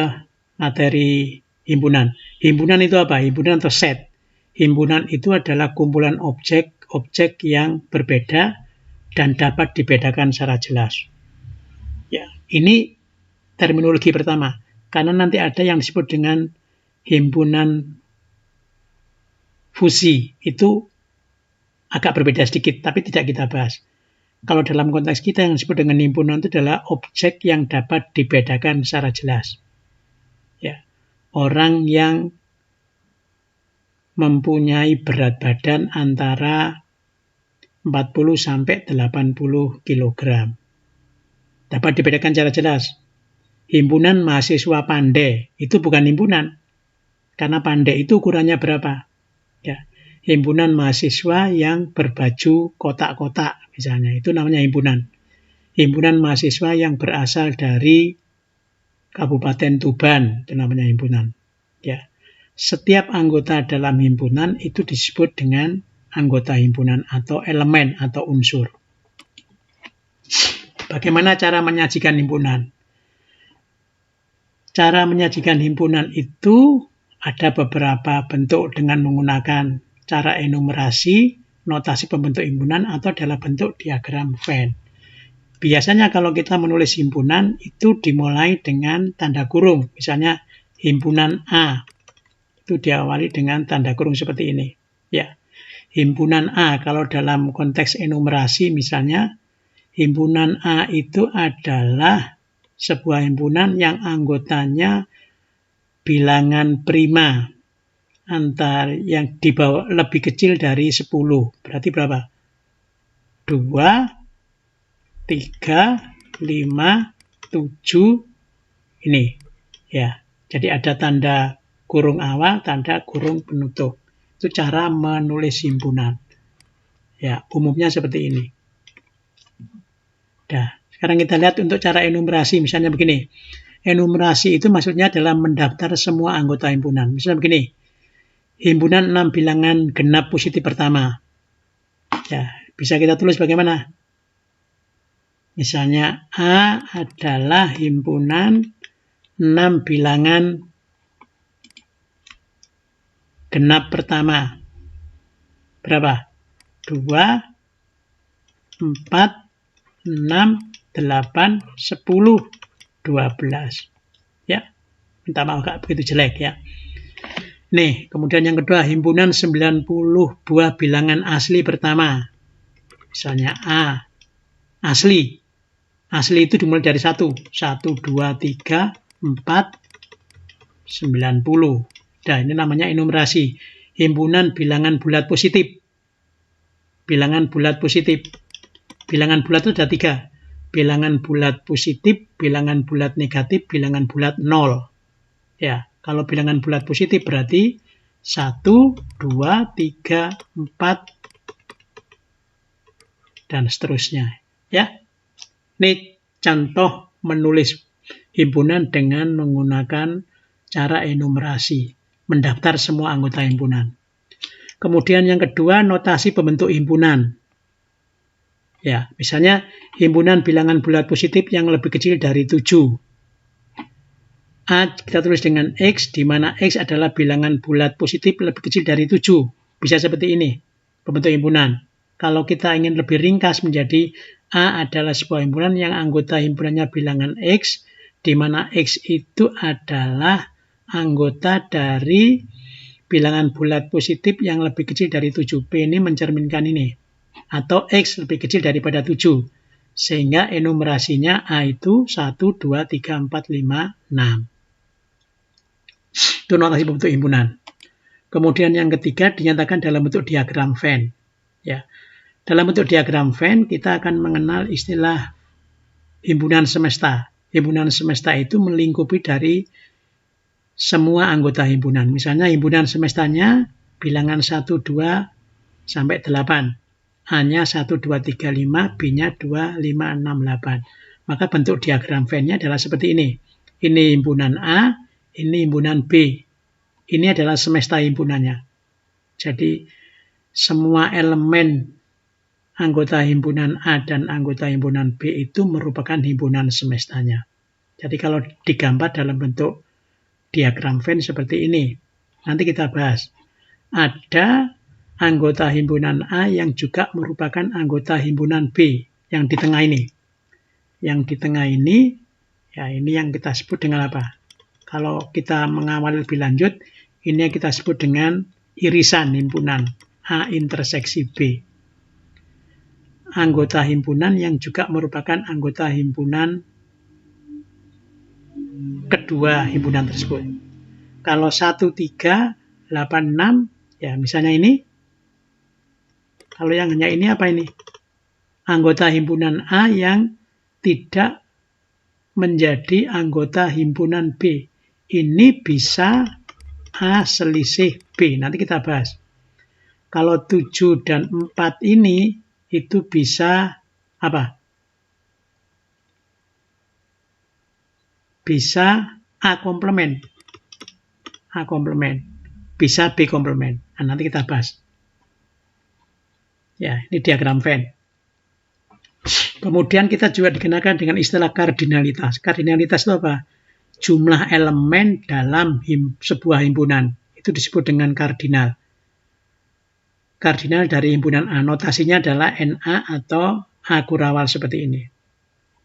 materi himpunan. Himpunan itu apa? Himpunan atau set. Himpunan itu adalah kumpulan objek yang berbeda dan dapat dibedakan secara jelas. Ya, ini terminologi pertama. Karena nanti ada yang disebut dengan himpunan fusi. Itu agak berbeda sedikit, tapi tidak kita bahas. Kalau dalam konteks kita yang disebut dengan himpunan itu adalah objek yang dapat dibedakan secara jelas. Ya, orang yang mempunyai berat badan antara 40 sampai 80 kg. Dapat dibedakan secara jelas. Himpunan mahasiswa pandai itu bukan himpunan. Karena pandai itu ukurannya berapa? Ya, himpunan mahasiswa yang berbaju kotak-kotak misalnya, itu namanya himpunan. Himpunan mahasiswa yang berasal dari Kabupaten Tuban, itu namanya himpunan. Ya. Setiap anggota dalam himpunan itu disebut dengan anggota himpunan atau elemen atau unsur. Bagaimana cara menyajikan himpunan? Cara menyajikan himpunan itu ada beberapa bentuk dengan menggunakan cara enumerasi, notasi pembentuk himpunan, atau dalam bentuk diagram Venn. Biasanya kalau kita menulis himpunan itu dimulai dengan tanda kurung. Misalnya himpunan A itu diawali dengan tanda kurung seperti ini. Ya, himpunan A kalau dalam konteks enumerasi misalnya himpunan A itu adalah sebuah himpunan yang anggotanya bilangan prima antar yang di bawah lebih kecil dari 10. Berarti berapa? 2, 3, 7 ini. Ya, jadi ada tanda kurung awal, tanda kurung penutup. Itu cara menulis himpunan. Ya, umumnya seperti ini. Nah, sekarang kita lihat untuk cara enumerasi. Misalnya begini. Enumerasi itu maksudnya adalah mendaftar semua anggota himpunan. Misalnya begini. Himpunan 6 bilangan genap positif pertama. Ya, bisa kita tulis bagaimana? Misalnya A adalah himpunan 6 bilangan genap pertama. Berapa? 2, 4, 6, 8, 10, 12. Ya, minta maaf agak begitu jelek ya. Nih, kemudian yang kedua, himpunan 90 buah bilangan asli pertama. Misalnya A, asli. Asli itu dimulai dari 1. 1, 2, 3, 4, 90. Nah, ini namanya enumerasi. Himpunan bilangan bulat positif. Bilangan bulat positif. Bilangan bulat itu ada 3. Bilangan bulat positif, bilangan bulat negatif, bilangan bulat 0. Ya, kalau bilangan bulat positif berarti 1, 2, 3, 4, dan seterusnya. Ya, ini contoh menulis himpunan dengan menggunakan cara enumerasi. Mendaftar semua anggota himpunan. Kemudian yang kedua, notasi pembentuk himpunan. Ya, misalnya himpunan bilangan bulat positif yang lebih kecil dari 7. A kita tulis dengan X, di mana X adalah bilangan bulat positif lebih kecil dari 7. Bisa seperti ini, pembentuk himpunan. Kalau kita ingin lebih ringkas menjadi A adalah sebuah himpunan yang anggota himpunannya bilangan X, di mana X itu adalah anggota dari bilangan bulat positif yang lebih kecil dari 7. P ini mencerminkan ini. Atau X lebih kecil daripada 7. Sehingga enumerasinya A itu 1, 2, 3, 4, 5, 6. Itu notasi pembentuk himpunan. Kemudian yang ketiga dinyatakan dalam bentuk diagram Venn. Ya. Dalam bentuk diagram Venn kita akan mengenal istilah himpunan semesta. Himpunan semesta itu melingkupi dari semua anggota himpunan. Misalnya himpunan semestanya bilangan 1, 2, sampai 8. A-nya 1, 2, 3, 5, B-nya 2, 5, 6, 8. Maka bentuk diagram Venn-nya adalah seperti ini. Ini himpunan A, ini himpunan B. Ini adalah semesta himpunannya. Jadi semua elemen anggota himpunan A dan anggota himpunan B itu merupakan himpunan semestanya. Jadi kalau digambar dalam bentuk diagram Venn seperti ini, nanti kita bahas. Ada anggota himpunan A yang juga merupakan anggota himpunan B yang di tengah ini. Yang di tengah ini, ya ini yang kita sebut dengan apa? Kalau kita mengawal lebih lanjut, ini yang kita sebut dengan irisan himpunan A interseksi B. Anggota himpunan yang juga merupakan anggota himpunan kedua himpunan tersebut. Kalau 1, 3, 8, 6, ya misalnya ini. Kalau yang hanya ini apa ini? Anggota himpunan A yang tidak menjadi anggota himpunan B. Ini bisa A selisih B. Nanti kita bahas. Kalau 7 dan 4 ini itu bisa apa? Bisa A komplement. A komplement. Bisa B komplement. Nah, nanti kita bahas. Ya, ini diagram Venn. Kemudian kita juga dikenakan dengan istilah kardinalitas. Kardinalitas itu apa? Jumlah elemen dalam sebuah himpunan. Itu disebut dengan kardinal. Kardinal dari himpunan A. Notasinya adalah NA atau A kurawal seperti ini.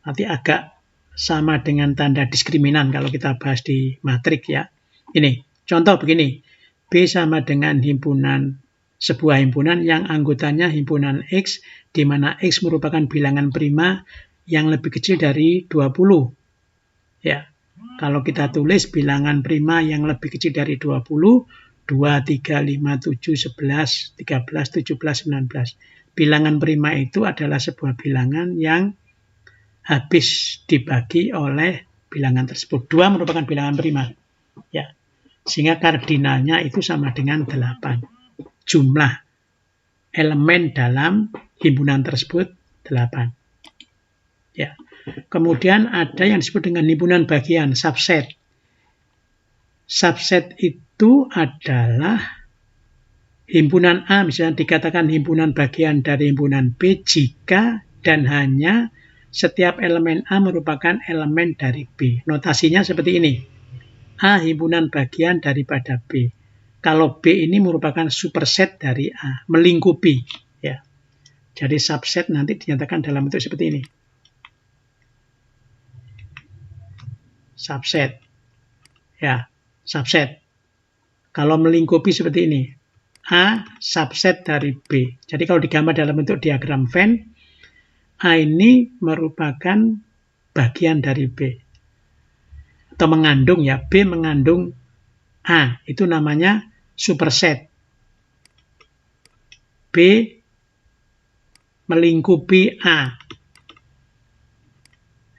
Nanti agak sama dengan tanda diskriminan kalau kita bahas di matrik ya. Ini, contoh begini. B sama dengan sebuah himpunan yang anggotanya himpunan X, di mana X merupakan bilangan prima yang lebih kecil dari 20. Ya, kalau kita tulis bilangan prima yang lebih kecil dari 20, 2, 3, 5, 7, 11, 13, 17, 19. Bilangan prima itu adalah sebuah bilangan yang habis dibagi oleh bilangan tersebut. 2 merupakan bilangan prima. Ya. Sehingga kardinalnya itu sama dengan 8. Jumlah elemen dalam himpunan tersebut 8. Ya. Kemudian ada yang disebut dengan himpunan bagian, subset. Subset itu adalah himpunan A, misalnya dikatakan himpunan bagian dari himpunan B jika dan hanya setiap elemen A merupakan elemen dari B. Notasinya seperti ini. A himpunan bagian daripada B. Kalau B ini merupakan superset dari A, melingkupi. Ya. Jadi subset nanti dinyatakan dalam bentuk seperti ini. Subset. Ya, subset. Kalau melingkupi seperti ini. A subset dari B. Jadi kalau digambar dalam bentuk diagram Venn, A ini merupakan bagian dari B. Atau mengandung ya, B mengandung A. Itu namanya superset. B melingkupi A.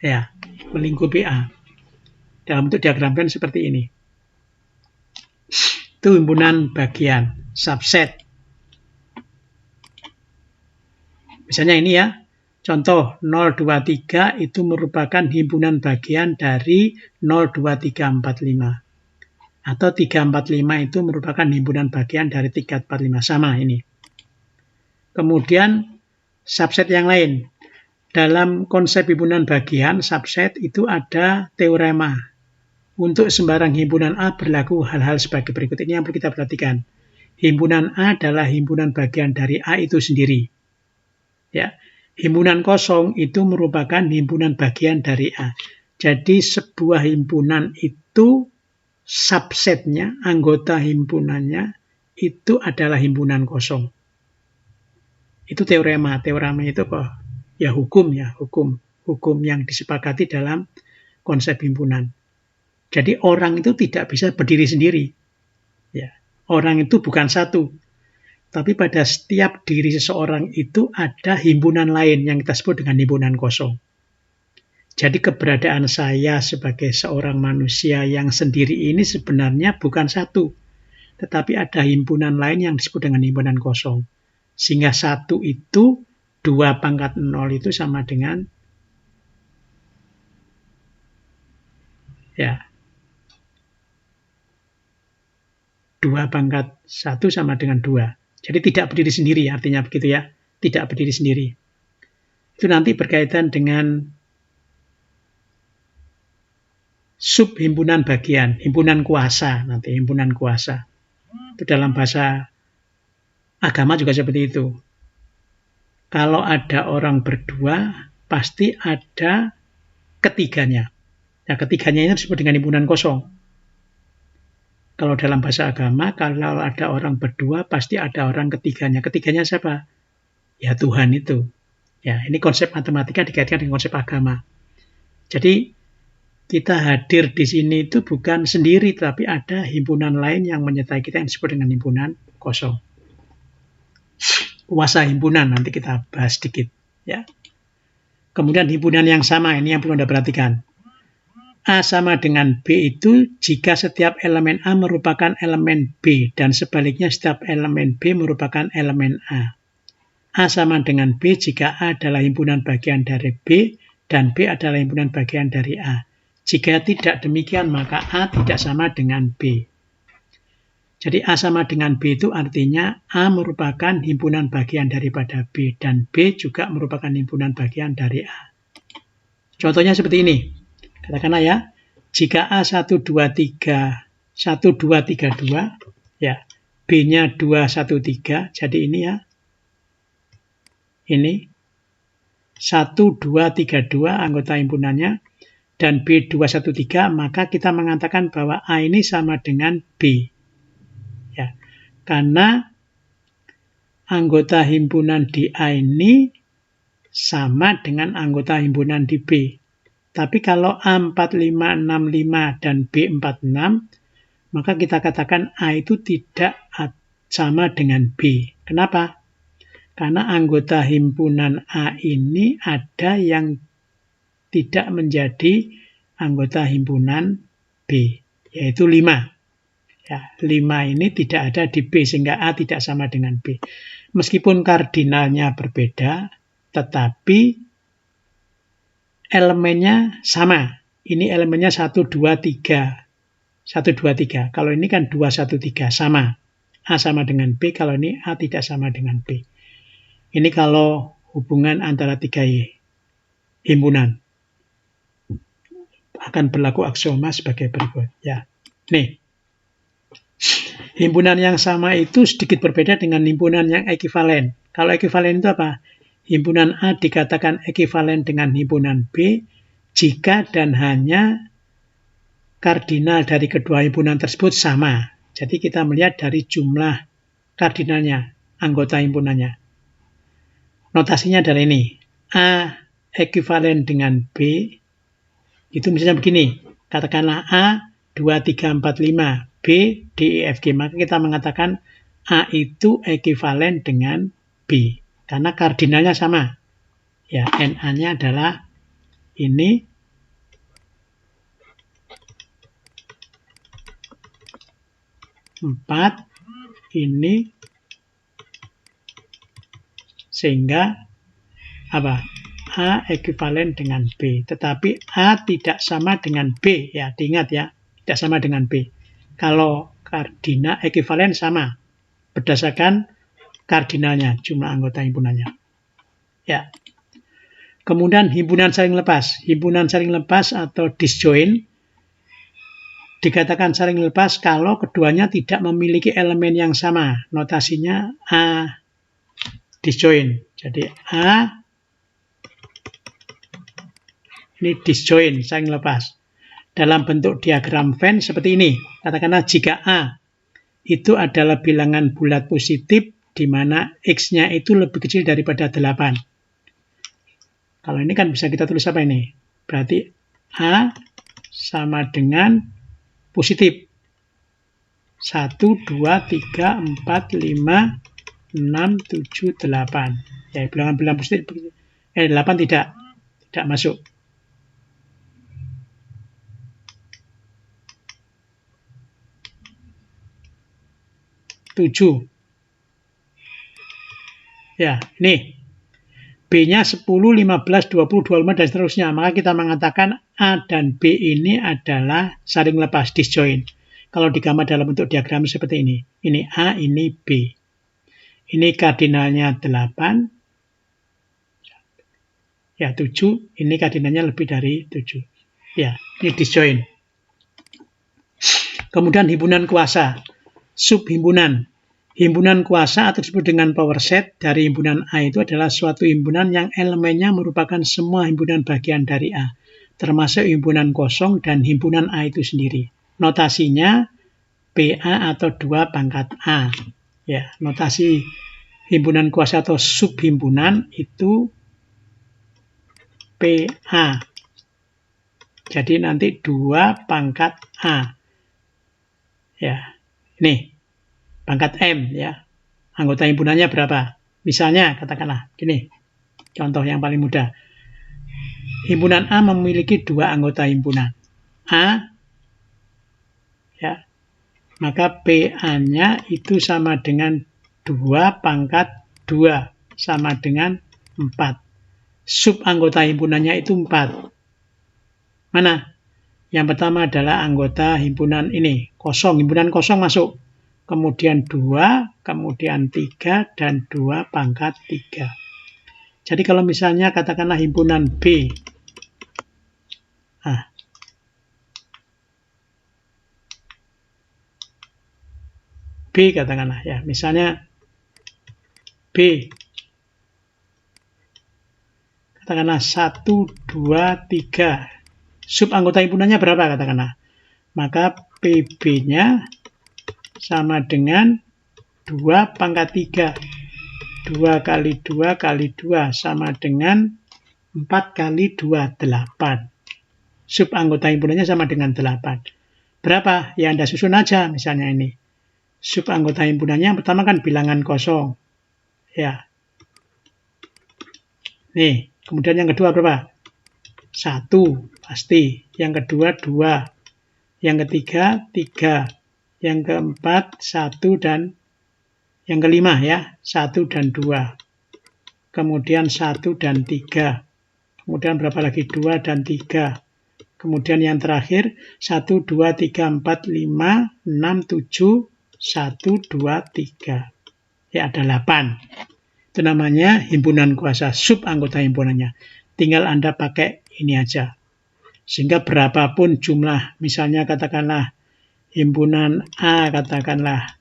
Ya, melingkupi A. Dalam bentuk diagram Venn seperti ini. Itu himpunan bagian, subset. Misalnya ini ya, contoh 023 itu merupakan himpunan bagian dari 02345. Atau 345 itu merupakan himpunan bagian dari 345. Sama ini. Kemudian subset yang lain. Dalam konsep himpunan bagian, subset itu ada teorema. Untuk sembarang himpunan A berlaku hal-hal sebagai berikut. Ini yang perlu kita perhatikan. Himpunan A adalah himpunan bagian dari A itu sendiri. Ya, himpunan kosong itu merupakan himpunan bagian dari A. Jadi sebuah himpunan itu subsetnya, anggota himpunannya itu adalah himpunan kosong. Itu teorema. Teorema itu apa? Ya hukum ya, hukum yang disepakati dalam konsep himpunan. Jadi orang itu tidak bisa berdiri sendiri. Ya, orang itu bukan satu. Tapi pada setiap diri seseorang itu ada himpunan lain yang kita sebut dengan himpunan kosong. Jadi keberadaan saya sebagai seorang manusia yang sendiri ini sebenarnya bukan satu. Tetapi ada himpunan lain yang disebut dengan himpunan kosong. Sehingga satu itu 2 pangkat 0 itu sama dengan ya 2 pangkat 1 sama dengan 2. Jadi tidak berdiri sendiri, artinya begitu ya. Tidak berdiri sendiri. Itu nanti berkaitan dengan subhimpunan bagian, himpunan kuasa, nanti himpunan kuasa. Itu dalam bahasa agama juga seperti itu. Kalau ada orang berdua, pasti ada ketiganya. Nah, ketiganya ini disebut dengan himpunan kosong. Kalau dalam bahasa agama, kalau ada orang berdua, pasti ada orang ketiganya. Ketiganya siapa? Ya Tuhan itu. Ya, ini konsep matematika dikaitkan dengan konsep agama. Jadi, kita hadir di sini itu bukan sendiri, tapi ada himpunan lain yang menyertai kita yang disebut dengan himpunan kosong. Kuasa himpunan, nanti kita bahas sedikit. Ya. Kemudian himpunan yang sama, ini yang perlu Anda perhatikan. A sama dengan B itu jika setiap elemen A merupakan elemen B dan sebaliknya setiap elemen B merupakan elemen A. A sama dengan B jika A adalah himpunan bagian dari B dan B adalah himpunan bagian dari A. Jika tidak demikian maka A tidak sama dengan B. Jadi A sama dengan B itu artinya A merupakan himpunan bagian daripada B dan B juga merupakan himpunan bagian dari A. Contohnya seperti ini. Katakanlah ya, jika A 1, 2, 3, 1, 2, 3, 2, ya, B-nya 2, 1, 3, jadi ini ya, ini 1, 2, 3, 2 anggota himpunannya, dan B 2, 1, 3, maka kita mengatakan bahwa A ini sama dengan B. Ya, karena anggota himpunan di A ini sama dengan anggota himpunan di B. Tapi kalau A4565 dan B46, maka kita katakan A itu tidak sama dengan B. Kenapa? Karena anggota himpunan A ini ada yang tidak menjadi anggota himpunan B, yaitu 5. Ya, 5 ini tidak ada di B, sehingga A tidak sama dengan B. Meskipun kardinalnya berbeda, tetapi elemennya sama. Ini elemennya 1, 2, 3. 1, 2, 3. Kalau ini kan 2, 1, 3. Sama. A sama dengan B, kalau ini A tidak sama dengan B. Ini kalau hubungan antara 3 himpunan. Akan berlaku aksioma sebagai berikut. Ya. Nih. Himpunan yang sama itu sedikit berbeda dengan himpunan yang ekivalen. Kalau ekivalen itu apa? Himpunan A dikatakan ekivalen dengan himpunan B jika dan hanya kardinal dari kedua himpunan tersebut sama. Jadi kita melihat dari jumlah kardinalnya, anggota himpunannya. Notasinya adalah ini. A ekivalen dengan B, itu misalnya begini. Katakanlah A 2, 3, 4, 5, B, D, E, F, G. Maka kita mengatakan A itu ekivalen dengan B. Karena kardinalnya sama. Ya, NA-nya adalah ini. Empat, ini, sehingga apa? A ekivalen dengan B. Tetapi A tidak sama dengan B. Ya, diingat ya, tidak sama dengan B. Kalau kardinal ekivalen sama berdasarkan kardinalnya, jumlah anggota himpunannya. Ya. Kemudian himpunan saling lepas. Himpunan saling lepas atau disjoint dikatakan saling lepas kalau keduanya tidak memiliki elemen yang sama. Notasinya A disjoint. Jadi A ini disjoint, saling lepas. Dalam bentuk diagram Venn seperti ini. Katakanlah jika A itu adalah bilangan bulat positif di mana X-nya itu lebih kecil daripada 8. Kalau ini kan bisa kita tulis apa ini? Berarti A sama dengan positif. 1, 2, 3, 4, 5, 6, 7, 8. Ya, bilangan-bilangan positif. 8 tidak masuk. Ya, ini B-nya 10, 15, 20, 25, dan seterusnya. Maka kita mengatakan A dan B ini adalah saling lepas, disjoint. Kalau digambar dalam bentuk diagram seperti ini. Ini A, ini B. Ini kardinalnya 8. Ya, 7. Ini kardinalnya lebih dari 7. Ya, ini disjoint. Kemudian himpunan kuasa. Subhimpunan. Himpunan kuasa atau disebut dengan power set dari himpunan A itu adalah suatu himpunan yang elemennya merupakan semua himpunan bagian dari A, termasuk himpunan kosong dan himpunan A itu sendiri. Notasinya PA atau 2 pangkat A. Ya, notasi himpunan kuasa atau subhimpunan itu PA. Jadi nanti 2 pangkat A. Ya, ini. Pangkat M, ya. Anggota himpunannya berapa? Misalnya, katakanlah, gini. Contoh yang paling mudah. Himpunan A memiliki 2 anggota himpunan. A, ya. Maka PA-nya itu sama dengan 2 pangkat 2. Sama dengan 4. Sub anggota himpunannya itu 4. Mana? Yang pertama adalah anggota himpunan ini. Kosong, himpunan kosong masuk. Kemudian 2, kemudian 3, dan 2 pangkat 3. Jadi kalau misalnya katakanlah himpunan B. B katakanlah ya, misalnya B. Katakanlah 1, 2, 3. Sub anggota himpunannya berapa katakanlah? Maka PB-nya sama dengan 2 pangkat 3. 2 kali 2 kali 2 sama dengan 4 kali 2, 8. Sub anggota himpunannya sama dengan 8. Berapa? Ya Anda susun aja misalnya ini. Sub anggota himpunannya yang pertama kan bilangan kosong. Ya. Nih, kemudian yang kedua berapa? 1 pasti, yang kedua 2, yang ketiga 3, yang keempat 1 dan yang kelima ya, 1 dan 2. Kemudian 1 dan 3. Kemudian berapa lagi? 2 dan 3. Kemudian yang terakhir 1, 2, 3, 4, 5, 6, 7, 1, 2, 3. Ya, ada 8. Itu namanya himpunan kuasa, sub anggota himpunannya. Tinggal Anda pakai ini aja. Sehingga berapapun jumlah, misalnya katakanlah himpunan A, katakanlah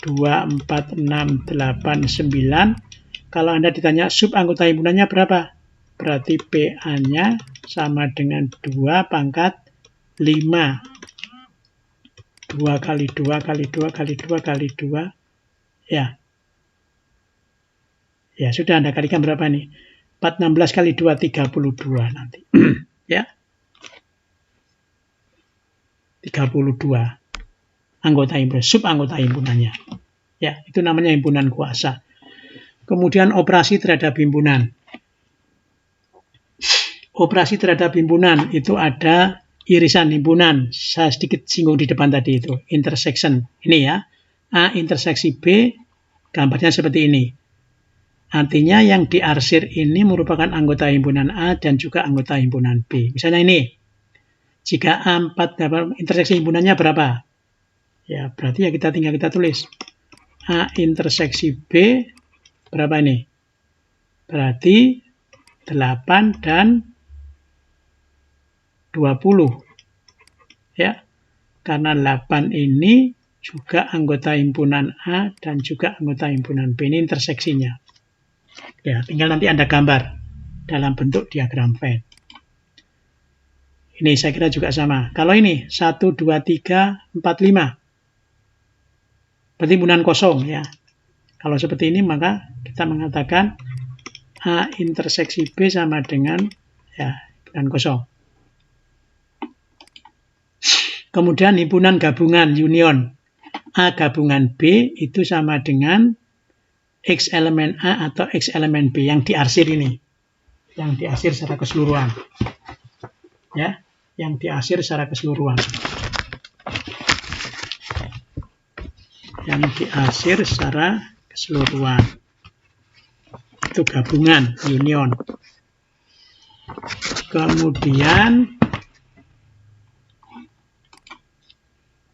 2, 4, 6, 8, 9. Kalau Anda ditanya sub anggota himpunannya berapa? Berarti PA-nya sama dengan 2 pangkat 5. 2 kali 2 kali 2 kali 2 kali 2. Ya. Ya, sudah Anda kalikan berapa nih? 4, 16 kali 2, 32 nanti. Ya. 32. Anggota himpunan, sub anggota himpunannya. Ya, itu namanya himpunan kuasa. Kemudian operasi terhadap himpunan. Operasi terhadap himpunan itu ada irisan himpunan. Saya sedikit singgung di depan tadi itu, intersection. Ini ya, A interseksi B, gambarnya seperti ini. Artinya yang diarsir ini merupakan anggota himpunan A dan juga anggota himpunan B. Misalnya ini, jika A4 interseksi himpunannya berapa? Ya, berarti ya kita tulis A interseksi B berapa ini? Berarti 8 dan 20. Ya. Karena 8 ini juga anggota himpunan A dan juga anggota himpunan B. Ini interseksinya. Ya, tinggal nanti Anda gambar dalam bentuk diagram Venn. Ini saya kira juga sama. Kalau ini 1, 2, 3, 4, 5. Berarti himpunan kosong ya. Kalau seperti ini maka kita mengatakan A interseksi B sama dengan ya, himpunan kosong. Kemudian himpunan gabungan union. A gabungan B itu sama dengan X elemen A atau X elemen B yang diarsir ini. Yang diarsir secara keseluruhan. Ya, yang diarsir secara keseluruhan. Yang diarsir secara keseluruhan. Itu gabungan, union. Kemudian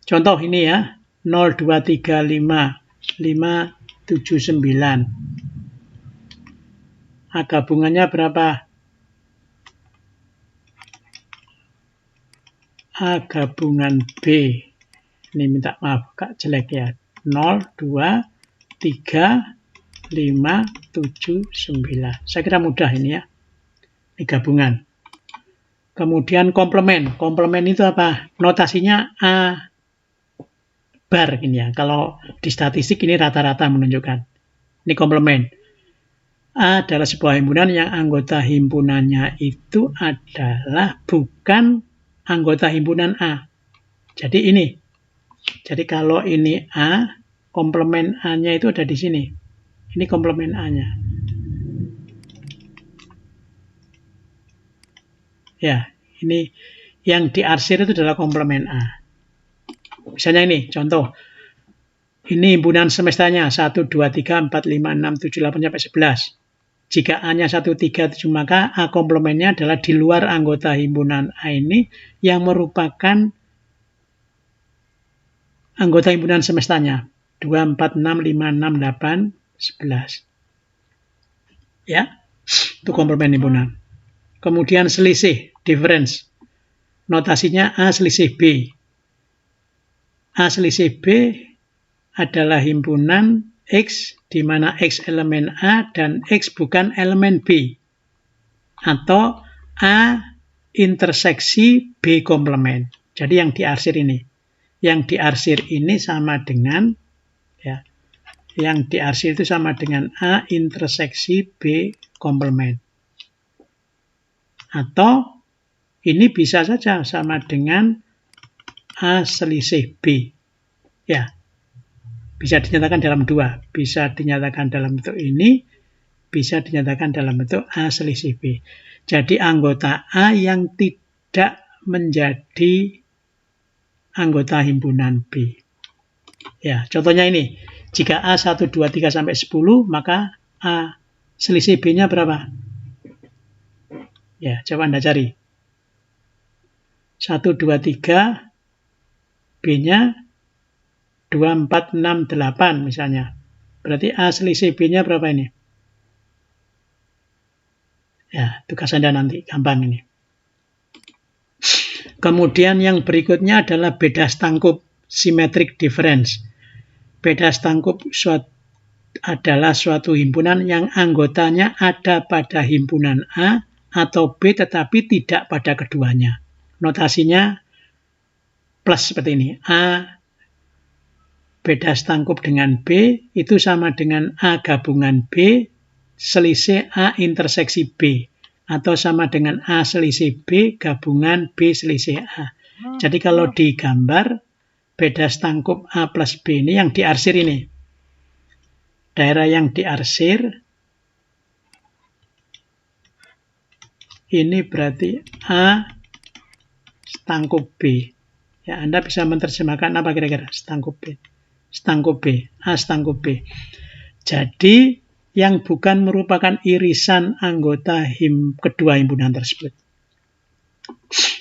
contoh ini ya, 0, 2, 3, 5, 5, 7, 9. A gabungannya berapa? A gabungan B. Ini minta maaf, Kak jelek ya. 0, 2, 3, 5, 7, 9. Saya kira mudah ini ya. Ini gabungan. Kemudian komplement. Komplement itu apa? Notasinya A bar ini ya. Kalau di statistik ini rata-rata menunjukkan. Ini komplement. A adalah sebuah himpunan yang anggota himpunannya itu adalah bukan anggota himpunan A. Jadi ini. Jadi kalau ini A, komplement A-nya itu ada di sini. Ini komplement A-nya. Ya, ini yang diarsir itu adalah komplement A. Misalnya ini, contoh. Ini himpunan semestanya 1, 2, 3, 4, 5, 6, 7, 8, sampai 11. Jika A-nya 1, 3, 7, maka A komplementnya adalah di luar anggota himpunan A ini yang merupakan anggota himpunan semestanya. 2, 4, 6, 5, 6, 8, 11. Ya, itu komplement himpunan. Kemudian selisih, difference. Notasinya A selisih B. A selisih B adalah himpunan X, di mana X elemen A dan X bukan elemen B. Atau A interseksi B komplement. Jadi yang diarsir ini. Yang diarsir ini sama dengan, ya, yang diarsir itu sama dengan A interseksi B komplement. Atau ini bisa saja sama dengan A selisih B. Ya, bisa dinyatakan dalam dua. Bisa dinyatakan dalam bentuk ini, bisa dinyatakan dalam bentuk A selisih B. Jadi anggota A yang tidak menjadi anggota himpunan B. Ya, contohnya ini. Jika A 1, 2, 3 sampai 10, maka A selisih B-nya berapa? Ya, coba Anda cari. 1, 2, 3, B-nya 2, 4, 6, 8 misalnya. Berarti A selisih B-nya berapa ini? Ya, tugas Anda nanti, gampang ini. Kemudian yang berikutnya adalah beda stangkup, symmetric difference. Beda stangkup adalah suatu himpunan yang anggotanya ada pada himpunan A atau B tetapi tidak pada keduanya. Notasinya plus seperti ini. A beda stangkup dengan B itu sama dengan A gabungan B selisih A interseksi B, atau sama dengan A selisih B gabungan B selisih A. Jadi kalau digambar, beda stangkup A plus B ini yang diarsir ini. Daerah yang diarsir, ini berarti A stangkup B. Ya, Anda bisa menerjemahkan apa kira-kira? Stangkup B. Stangkup B. A stangkup B. Jadi, yang bukan merupakan irisan anggota kedua himpunan tersebut.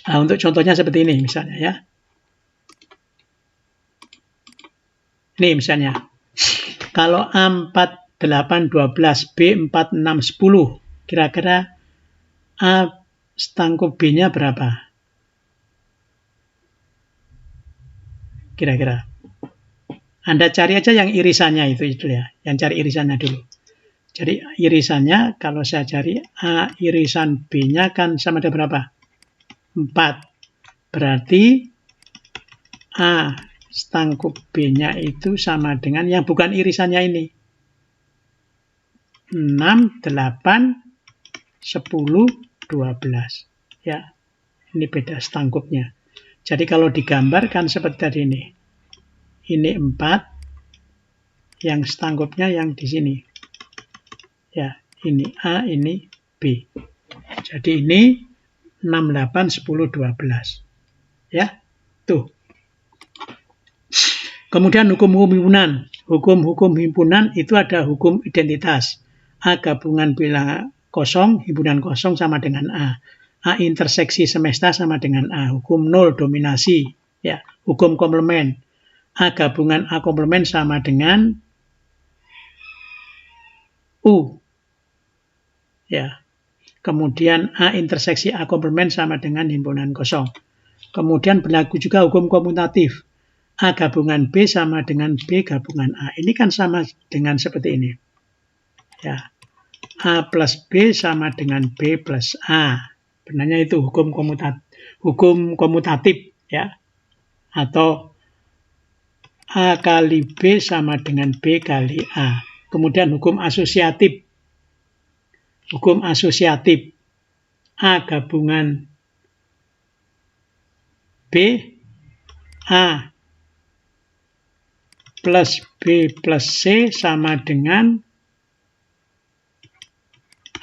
Nah, untuk contohnya seperti ini misalnya ya. Ini misalnya. Kalau A 4, 8, 12, B 4, 6, 10. Kira-kira A stangkup B-nya berapa? Kira-kira. Anda cari aja yang irisannya itu ya. Yang cari irisannya dulu. Jadi irisannya kalau saya cari A irisan B-nya kan sama ada berapa? 4. Berarti A stangkup B-nya itu sama dengan yang bukan irisannya ini. 6, 8, 10, 12. Ya, ini beda stangkupnya. Jadi kalau digambarkan seperti tadi ini. Ini 4, yang stangkupnya yang di sini. Ya, ini A, ini B. Jadi ini 6, 8, 10, 12. Ya, tuh. Kemudian hukum-hukum himpunan. Hukum-hukum himpunan itu ada hukum identitas. A gabungan bilang kosong, himpunan kosong sama dengan A. A interseksi semesta sama dengan A. Hukum nol dominasi. Ya, hukum komplement. A gabungan A komplement sama dengan U. Ya. Kemudian A interseksi A komplement sama dengan himpunan kosong. Kemudian berlaku juga hukum komutatif. A gabungan B sama dengan B gabungan A. Ini kan sama dengan seperti ini. Ya. A plus B sama dengan B plus A. Benarnya itu hukum komutatif ya. Atau A kali B sama dengan B kali A. Kemudian hukum asosiatif. Hukum asosiatif. A gabungan B, A plus B plus C sama dengan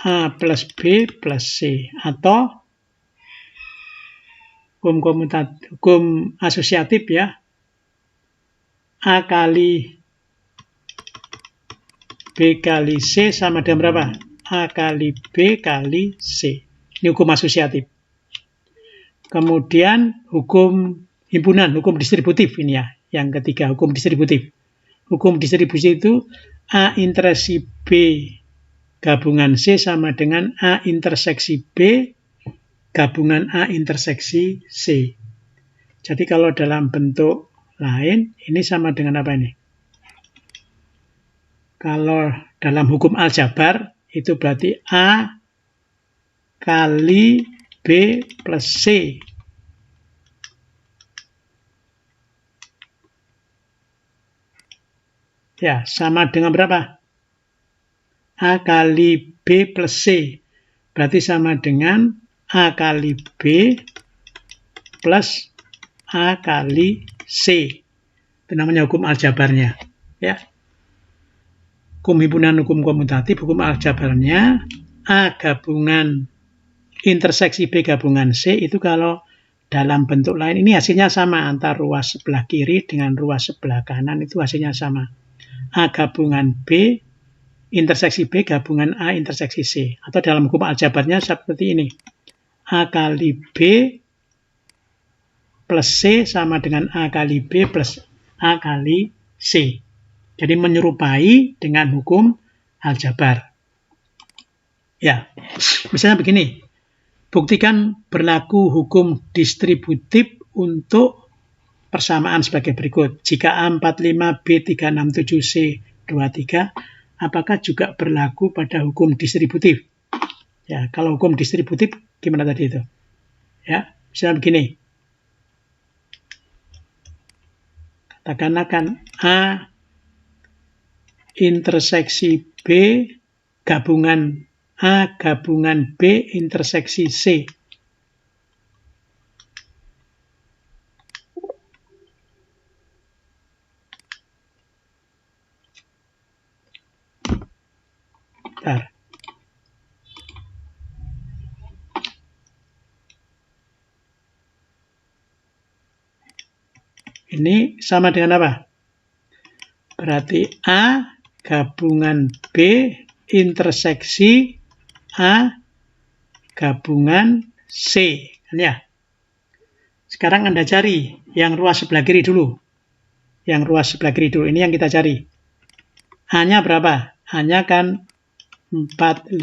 A plus B plus C. Atau hukum asosiatif ya. A kali B kali C sama dengan berapa? A kali B kali C. Ini hukum asosiatif. Kemudian hukum himpunan, hukum distributif ini ya. Yang ketiga, hukum distributif. Hukum distribusi itu A interseksi B gabungan C sama dengan A interseksi B gabungan A interseksi C. Jadi kalau dalam bentuk lain, ini sama dengan apa ini? Kalau dalam hukum aljabar, itu berarti A kali B plus C. Ya, sama dengan berapa? A kali B plus C. Berarti sama dengan A kali B plus A kali C. Itu namanya hukum aljabarnya. Ya. Hukum himpunan, hukum komutatif, hukum aljabarnya A gabungan interseksi B gabungan C itu kalau dalam bentuk lain ini hasilnya sama antara ruas sebelah kiri dengan ruas sebelah kanan itu hasilnya sama. A gabungan B interseksi B gabungan A interseksi C. Atau dalam hukum aljabarnya seperti ini. A kali B plus C sama dengan A kali B plus A kali C. Jadi menyerupai dengan hukum aljabar. Ya, misalnya begini. Buktikan berlaku hukum distributif untuk persamaan sebagai berikut. Jika A45, B367, C23, apakah juga berlaku pada hukum distributif? Ya, kalau hukum distributif gimana tadi itu? Ya, misalnya begini. Katakanlah kan A interseksi B gabungan A gabungan B interseksi C. Bentar. Ini sama dengan apa? Berarti A gabungan B interseksi A gabungan C. Ya. Sekarang Anda cari yang ruas sebelah kiri dulu. Yang ruas sebelah kiri dulu. Ini yang kita cari. A-nya berapa? A-nya kan 45.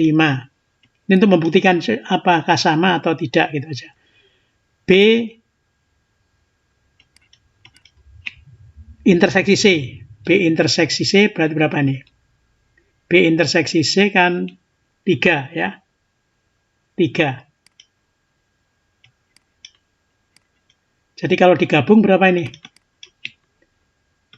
Ini untuk membuktikan apakah sama atau tidak gitu aja. B interseksi C. B interseksi C berarti berapa nih? B interseksi C kan 3 ya. 3. Jadi kalau digabung berapa ini?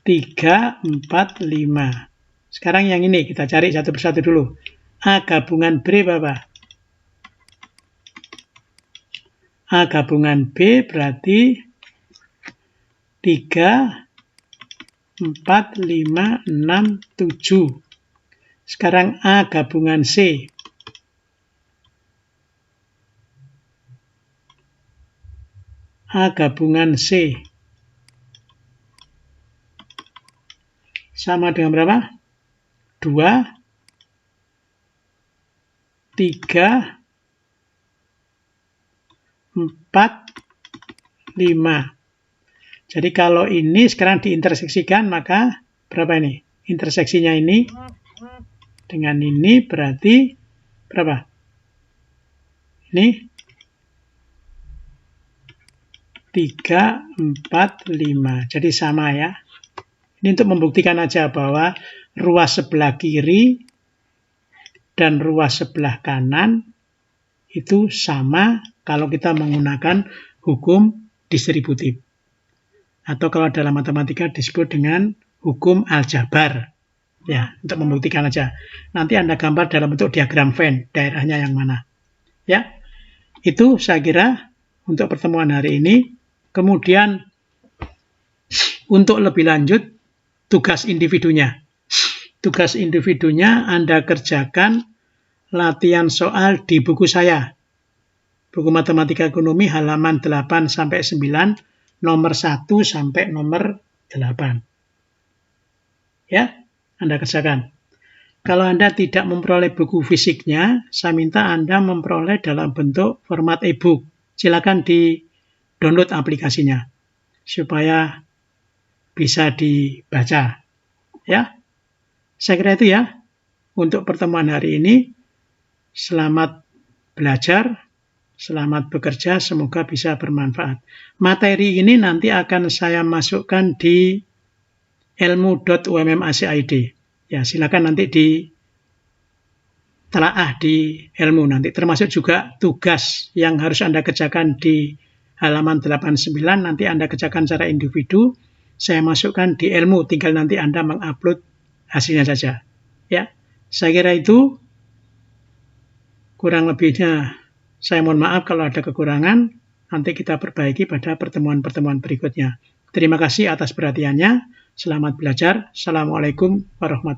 3, 4, 5. Sekarang yang ini kita cari satu persatu dulu. A gabungan B berapa? A gabungan B berarti 3, 4, 5, 6, 7. Sekarang A gabungan C. A gabungan C. Sama dengan berapa? 2, 3, 4, 5. Jadi kalau ini sekarang diinterseksikan, maka berapa ini? Interseksinya ini dengan ini berarti berapa? Ini 3, 4, 5. Jadi sama ya. Ini untuk membuktikan aja bahwa ruas sebelah kiri dan ruas sebelah kanan itu sama kalau kita menggunakan hukum distributif. Atau kalau dalam matematika disebut dengan hukum aljabar. Ya, untuk membuktikan aja. Nanti Anda gambar dalam bentuk diagram Venn, daerahnya yang mana. Ya, itu saya kira untuk pertemuan hari ini. Kemudian untuk lebih lanjut, tugas individunya. Tugas individunya Anda kerjakan latihan soal di buku saya. Buku Matematika Ekonomi halaman 8-9, nomor 1 sampai nomor 8. Ya, Anda kerjakan. Kalau Anda tidak memperoleh buku fisiknya, saya minta Anda memperoleh dalam bentuk format e-book. Silakan di-download aplikasinya supaya bisa dibaca. Ya, saya kira itu ya untuk pertemuan hari ini. Selamat belajar, selamat bekerja, semoga bisa bermanfaat. Materi ini nanti akan saya masukkan di ilmu.ummac.id. Ya, silakan nanti ditelaah di ilmu nanti. Termasuk juga tugas yang harus Anda kerjakan di halaman 89, nanti Anda kerjakan secara individu. Saya masukkan di ilmu, tinggal nanti Anda mengupload hasilnya saja. Ya, saya kira itu. Kurang lebihnya saya mohon maaf kalau ada kekurangan. Nanti kita perbaiki pada pertemuan-pertemuan berikutnya. Terima kasih atas perhatiannya. Selamat belajar. Assalamualaikum warahmatullahi wabarakatuh.